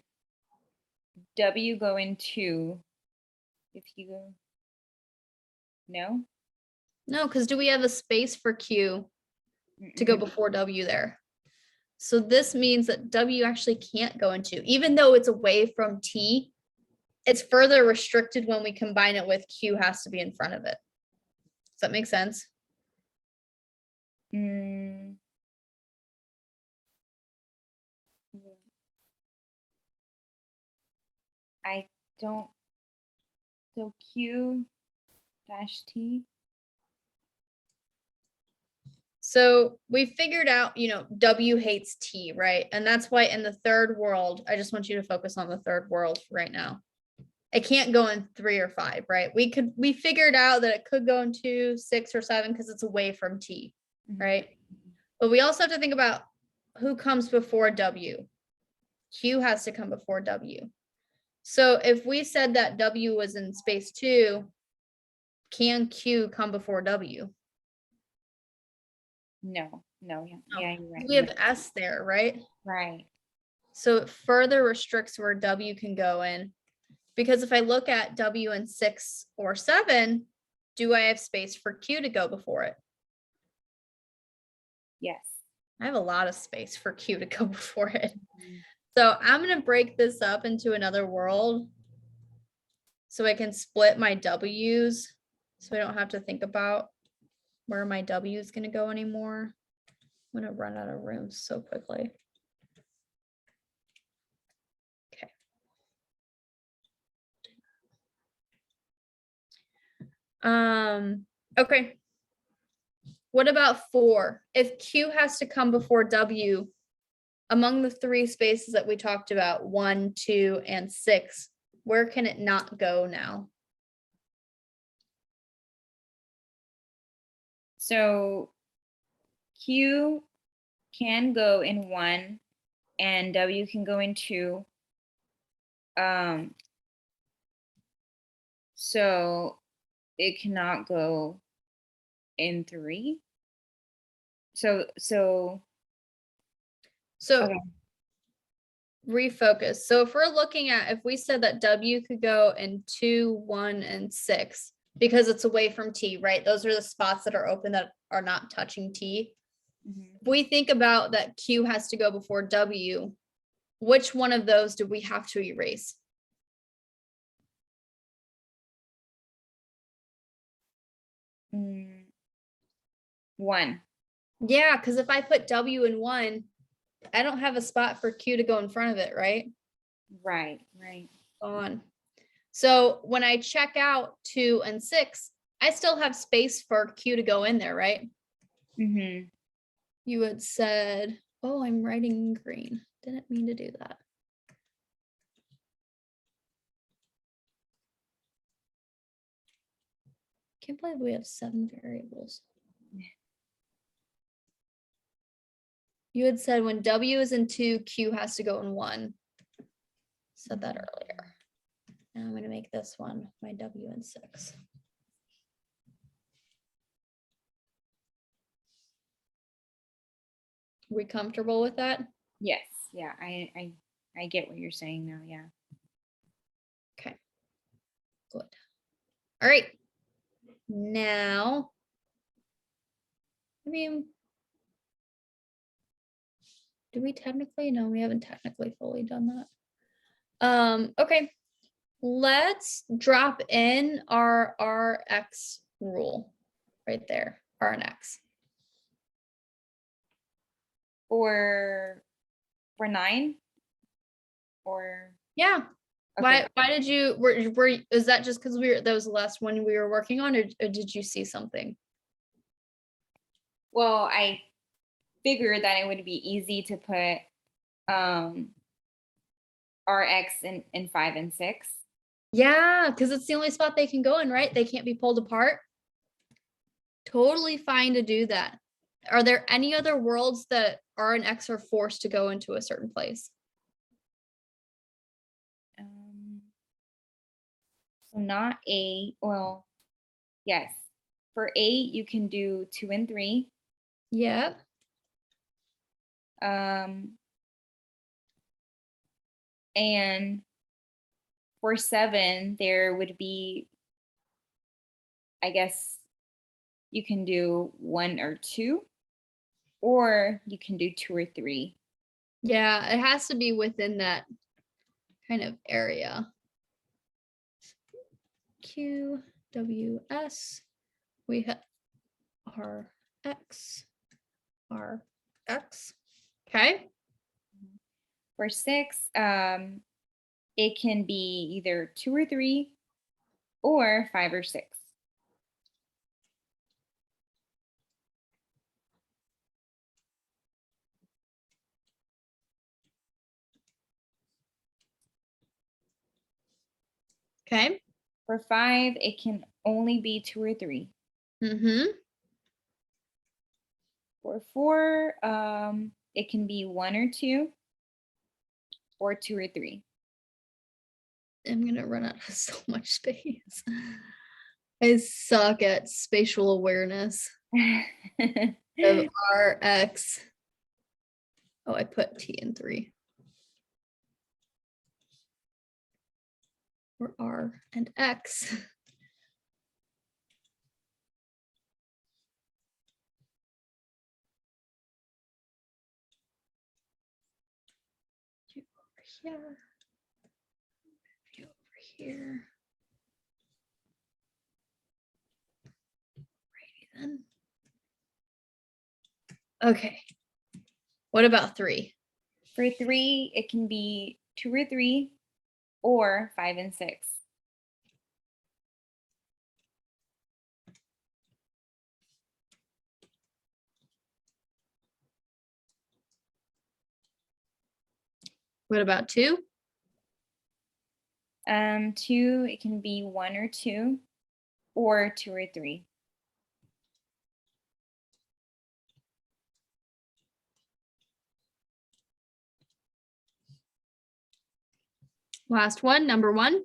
W go in 2 if you go? No? No, because do we have a space for Q to go before W there? So this means that W actually can't go in 2, even though it's away from T. It's further restricted when we combine it with Q has to be in front of it. Does that make sense? I don't. So Q dash T. So we figured out, W hates T, right? And that's why in the third world, I just want you to focus on the third world right now. It can't go in 3 or 5, right? We figured out that it could go in 2, 6, or 7 because it's away from T, right? But we also have to think about who comes before W. Q has to come before W. So if we said that W was in space 2, can Q come before W? No, yeah, you're right. We have S there, right? Right. So it further restricts where W can go in. Because if I look at W in 6 or 7, do I have space for Q to go before it? Yes. I have a lot of space for Q to go before it. So I'm going to break this up into another world so I can split my W's so I don't have to think about where my W is going to go anymore. I'm going to run out of room so quickly. Okay. What about 4? If Q has to come before W, among the 3 spaces that we talked about, 1, 2, and 6, where can it not go now? So Q can go in 1 and W can go in 2. So it cannot go in 3. So okay. Refocus. So if we're looking at, if we said that W could go in 2, 1, and 6, because it's away from T, right? Those are the spots that are open that are not touching T. If we think about that Q has to go before W, which one of those do we have to erase? One. Yeah, because if I put W in 1, I don't have a spot for Q to go in front of it, right? Right. On. So when I check out 2 and 6, I still have space for Q to go in there, right? You had said, oh, I'm writing green. Didn't mean to do that. Can't believe we have 7 variables. You had said when W is in 2, Q has to go in 1. Said that earlier. Now I'm going to make this one my W in 6. Are we comfortable with that? Yes. Yeah. I get what you're saying now. Yeah. Okay. Good. All right. Now, do we technically? No, we haven't technically fully done that. Okay. Let's drop in our RX rule right there, R and X. For 9 or yeah. Okay. Why did you is that just because that was the last one we were working on, or did you see something? Well, I figured that it would be easy to put RX in 5 and 6. Yeah, because it's the only spot they can go in, right? They can't be pulled apart. Totally fine to do that. Are there any other worlds that R and X are forced to go into a certain place? So not A, well, yes. For 8, you can do 2 and 3. Yep. And for 7, there would be, I guess, you can do 1 or 2, or you can do 2 or 3. Yeah, it has to be within that kind of area. Q, W, S. We have R, X, R, X. Okay. For 6, it can be either 2 or 3, or 5 or 6. Okay. For 5, it can only be 2 or 3. Mm-hmm. For 4, it can be 1 or 2, or 2 or 3. I'm gonna run out of so much space. I suck at spatial awareness of R, X. Oh, I put T in 3. Or R and X. You over here. You over here. Righty then. Okay. What about 3? For 3, it can be 2 or 3, or 5 and 6. What about 2? 2, it can be 1 or 2, or 2 or 3. Last one, number 1.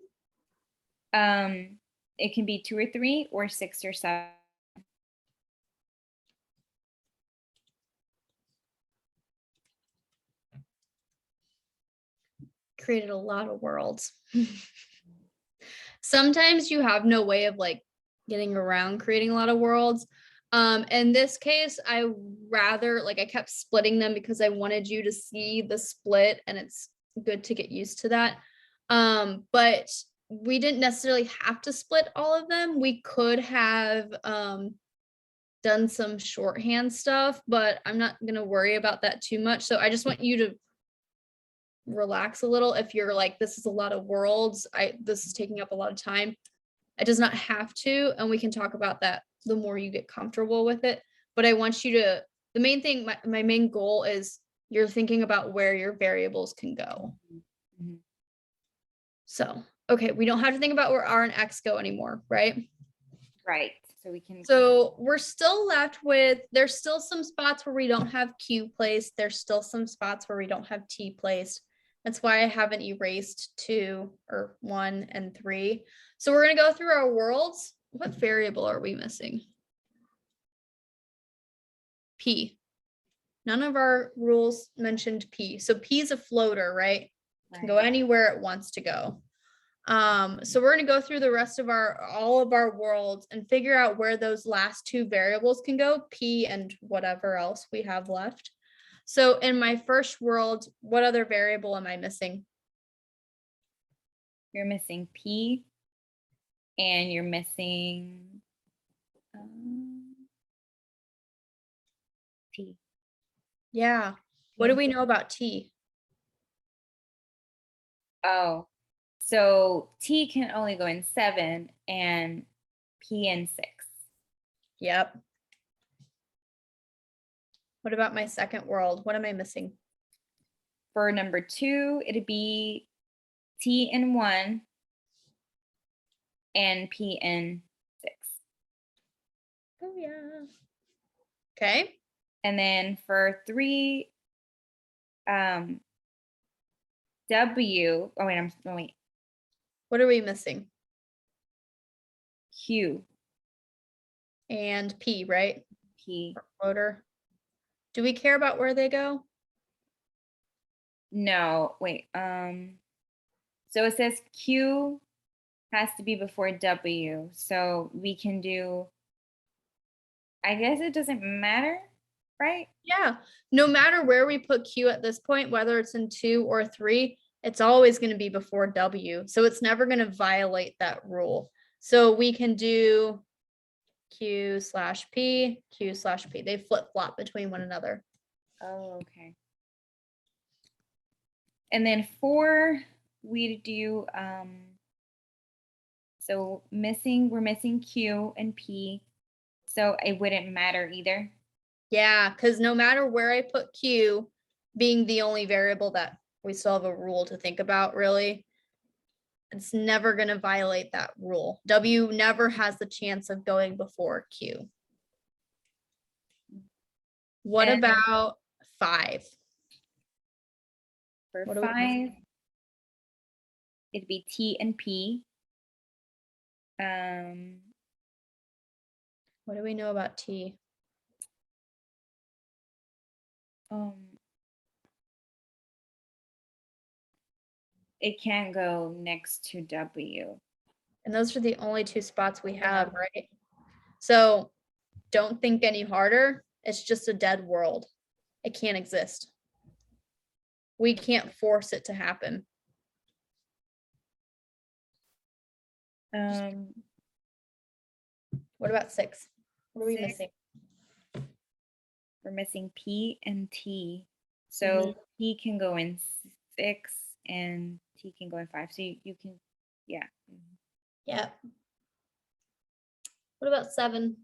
It can be 2 or 3, or 6 or 7. Created a lot of worlds. Sometimes you have no way of like getting around creating a lot of worlds. In this case, I rather like I kept splitting them because I wanted you to see the split, and it's good to get used to that. But we didn't necessarily have to split all of them. We could have done some shorthand stuff, but I'm not going to worry about that too much. So I just want you to relax a little. If you're like, this is a lot of worlds, this is taking up a lot of time, it does not have to, and we can talk about that the more you get comfortable with it. But I want you to, the main thing, my main goal is you're thinking about where your variables can go. Mhm. So, okay, we don't have to think about where R and X go anymore, right? Right. So we can. So we're still left with, there's still some spots where we don't have Q placed. There's still some spots where we don't have T placed. That's why I haven't erased 2 or 1 and 3. So we're going to go through our worlds. What variable are we missing? P. None of our rules mentioned P. So P is a floater, right? Can go anywhere it wants to go. So we're going to go through the rest of all of our worlds and figure out where those last 2 variables can go, P and whatever else we have left. So in my first world, what other variable am I missing? You're missing P, and you're missing T. Yeah. What do we know about T? Oh, so T can only go in 7, and P in 6. Yep. What about my second world? What am I missing? For number 2, it'd be T in 1, and P in 6. Oh yeah. Okay. And then for 3, W, oh wait, What are we missing? Q, And P, right? P. Motor. Do we care about where they go? No, wait, so it says Q has to be before W. So we can do, I guess it doesn't matter, right? Yeah. No matter where we put Q at this point, whether it's in 2 or 3, it's always going to be before W. So it's never going to violate that rule. So we can do Q/P, Q/P. They flip-flop between one another. Oh, okay. And then 4, we do, so we're missing Q and P. So it wouldn't matter either. Yeah, because no matter where I put Q, being the only variable that we still have a rule to think about, really, it's never going to violate that rule. W never has the chance of going before Q. What And about 5? for What do we 5, it'd be T and P. What do we know about T? It can't go next to W. And those are the only 2 spots we have, right? So don't think any harder. It's just a dead world. It can't exist. We can't force it to happen. What about 6? What are we 6, missing? we're missing P and T. So P can go in 6 and T can go in 5. So you can, yeah. Yeah. What about 7?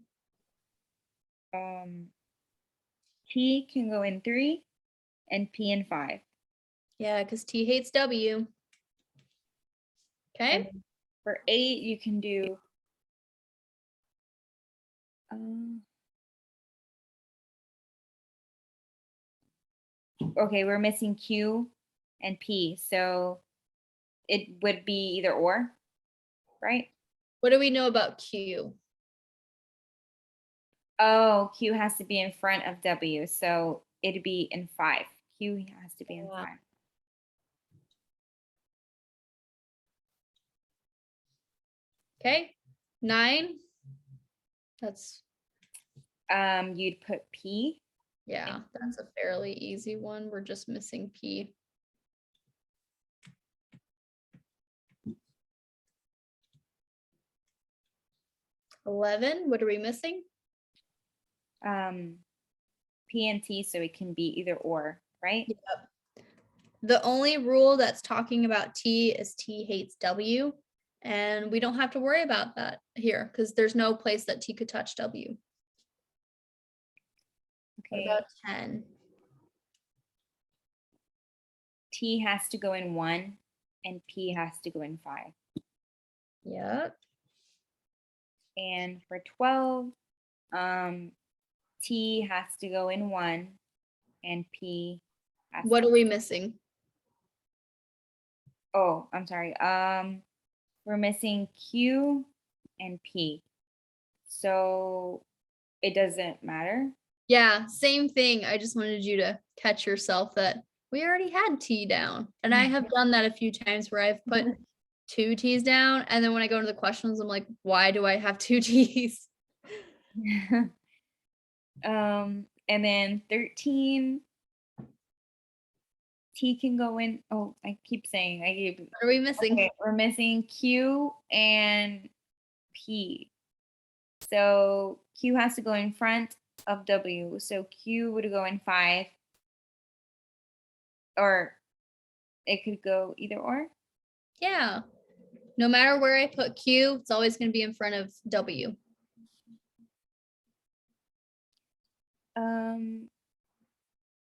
T can go in 3 and P in 5. Yeah, because T hates W. Okay. And for 8, you can do, okay, we're missing Q and P. So it would be either or, right? What do we know about Q? Oh, Q has to be in front of W. So it'd be in 5. Q has to be in 5. Okay. 9. That's You'd put P. yeah, that's a fairly easy one. We're just missing P. $11. What are we missing? P and T, so it can be either or, right? Yep. The only rule that's talking about T is T hates W. And we don't have to worry about that here because there's no place that T could touch W. Okay. What about 10? T has to go in 1 and P has to go in 5. Yep. And for 12, T has to go in 1 and P has What to, are we missing? oh, I'm sorry. We're missing Q and P. So it doesn't matter. Yeah, same thing. I just wanted you to catch yourself that we already had T down. And I have done that a few times where I've put 2 T's down. And then when I go into the questions, I'm like, why do I have 2 T's? And then 13, T can go in. Oh, I keep saying I gave. What are we missing? Okay, we're missing Q and P. So Q has to go in front of W. So Q would go in 5. Or it could go either or. Yeah. No matter where I put Q, it's always going to be in front of W.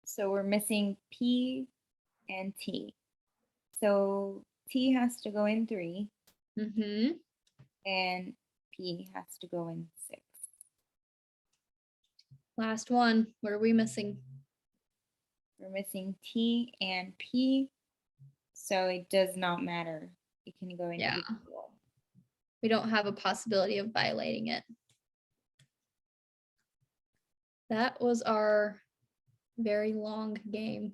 So we're missing P and T. So T has to go in 3. Mm-hmm. And P has to go in 6. Last one. What are we missing? We're missing T and P, so it does not matter. It can go individual. We don't have a possibility of violating it. That was our very long game.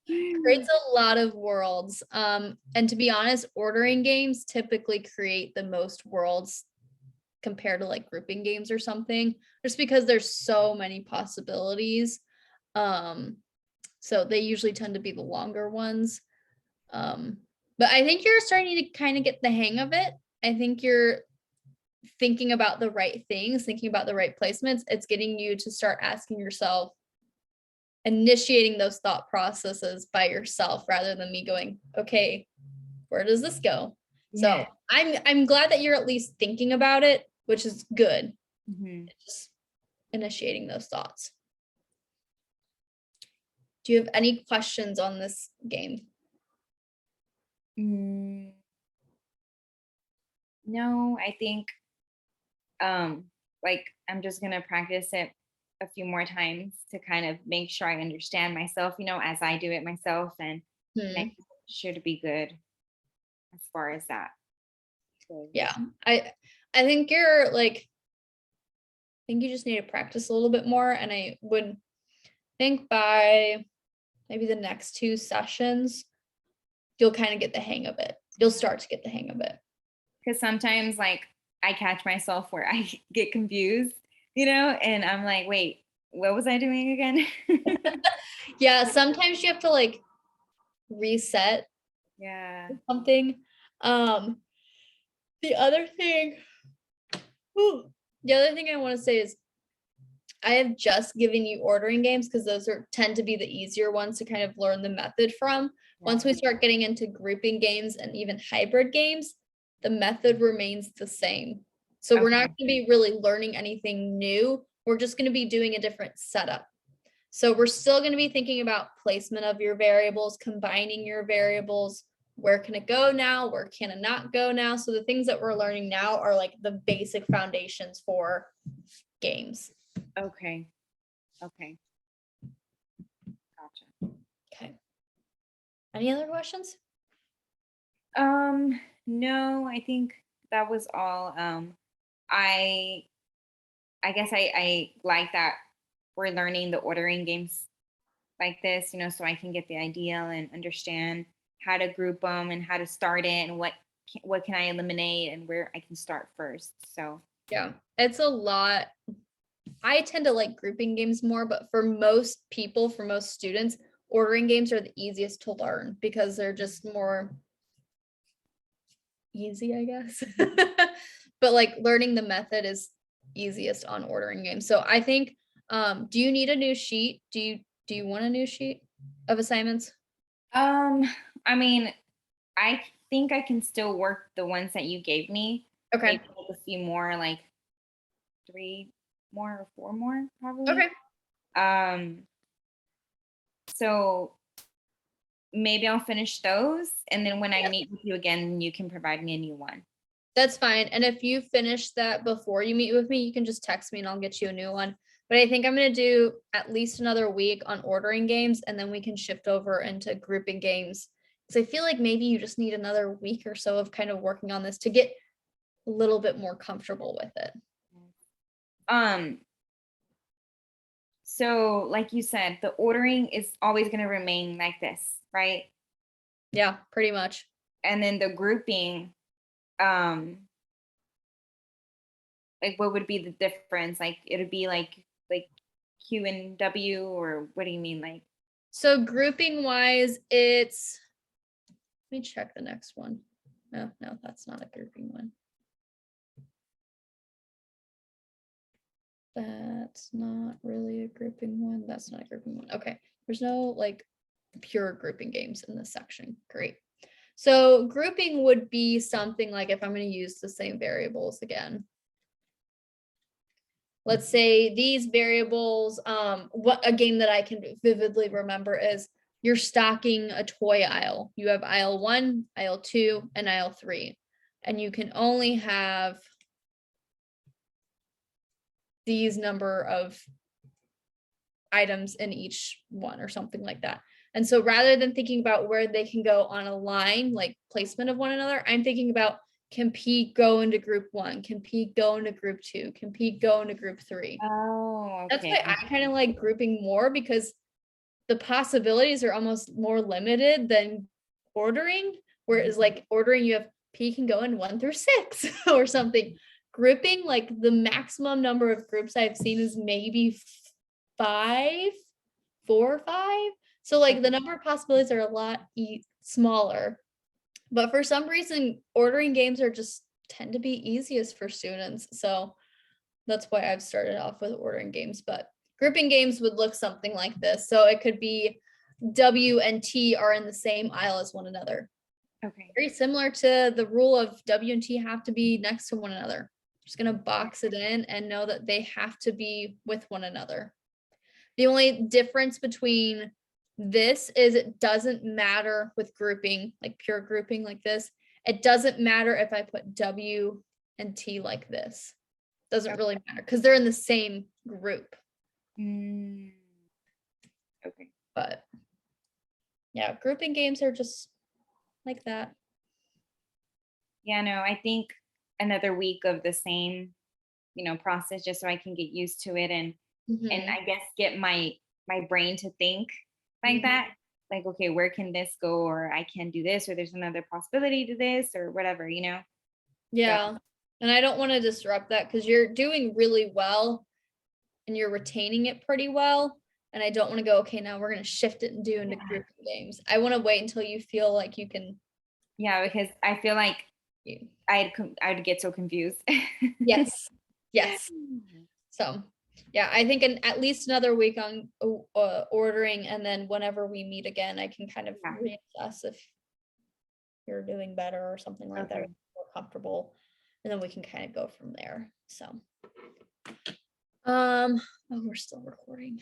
Creates a lot of worlds. And to be honest, ordering games typically create the most worlds compared to like grouping games or something, just because there's so many possibilities. So they usually tend to be the longer ones. But I think you're starting to kind of get the hang of it. I think you're thinking about the right things, thinking about the right placements. It's getting you to start asking yourself, initiating those thought processes by yourself rather than me going, okay, where does this go? Yeah. So I'm glad that you're at least thinking about it, which is good. Just initiating those thoughts. Do you have any questions on this game? No, I think like I'm just gonna practice it a few more times to kind of make sure I understand myself, as I do it myself, and I should be good as far as that. Yeah, I think you're like, I think you just need to practice a little bit more, and I would think by maybe the next 2 sessions, you'll kind of get the hang of it. You'll start to get the hang of it. Because sometimes like I catch myself where I get confused, and I'm like, wait, what was I doing again? Yeah, sometimes you have to like reset something. The other thing I want to say is I have just given you ordering games because those tend to be the easier ones to kind of learn the method from. Once we start getting into grouping games and even hybrid games, the method remains the same. So we're not going to be really learning anything new. We're just going to be doing a different setup. So we're still going to be thinking about placement of your variables, combining your variables. Where can it go now? Where can it not go now? So the things that we're learning now are like the basic foundations for games. Okay. Gotcha. Okay. Any other questions? No, I think that was all. I guess I like that we're learning the ordering games like this, so I can get the idea and understand how to group them and how to start it and what can I eliminate and where I can start first. So yeah, it's a lot. I tend to like grouping games more, but for most people, for most students, ordering games are the easiest to learn because they're just more easy, I guess. But like learning the method is easiest on ordering games. So I think, do you need a new sheet? Do you want a new sheet of assignments? I mean, I think I can still work the ones that you gave me. Okay. Maybe a few more, like 3 more or 4 more, probably. Okay. So maybe I'll finish those, and then when I meet with you again, you can provide me a new one. That's fine. And if you finish that before you meet with me, you can just text me and I'll get you a new one. But I think I'm going to do at least another week on ordering games, and then we can shift over into grouping games. Because I feel like maybe you just need another week or so of kind of working on this to get a little bit more comfortable with it. So like you said, the ordering is always going to remain like this, right? Yeah, pretty much. And then the grouping, like what would be the difference? Like it would be like Q and W, or what do you mean? Like, so grouping wise, it's, let me check the next one. No, that's not a grouping one. That's not really a grouping one. That's not a grouping one. Okay. There's no like pure grouping games in this section. Great. So grouping would be something like if I'm going to use the same variables again. Let's say these variables, what a game that I can vividly remember is you're stocking a toy aisle. You have aisle 1, aisle 2, and aisle 3. and you can only have these number of items in each one or something like that. And so rather than thinking about where they can go on a line, like placement of one another, I'm thinking about can P go into group 1? Can P go into group 2? Can P go into group 3? Oh, That's okay. why I kind of like grouping more, because the possibilities are almost more limited than ordering. Whereas like ordering, you have P can go in 1 through 6 or something. Grouping, like the maximum number of groups I've seen is maybe 5, 4 or 5. So like the number of possibilities are a lot smaller. But for some reason, ordering games are just tend to be easiest for students. So that's why I've started off with ordering games. But grouping games would look something like this. So it could be W and T are in the same aisle as one another. Okay. Very similar to the rule of W and T have to be next to one another. Just going to box it in and know that they have to be with one another. The only difference between this is it doesn't matter with grouping, like pure grouping like this. It doesn't matter if I put W and T like this. Doesn't really matter because they're in the same group. Okay. But yeah, grouping games are just like that. Yeah, no, I think another week of the same, process just so I can get used to it and I guess get my brain to think like that. Like, okay, where can this go? Or I can do this, or there's another possibility to this, or whatever, Yeah. So. And I don't want to disrupt that because you're doing really well and you're retaining it pretty well. And I don't want to go, okay, now we're going to shift it and do into grouping games. I want to wait until you feel like you can. Yeah, because I feel like I'd get so confused. Yes. Yes. So yeah, I think at least another week on ordering, and then whenever we meet again, I can kind of reassess if you're doing better or something like that, or more comfortable, and then we can kind of go from there. So, oh, we're still recording.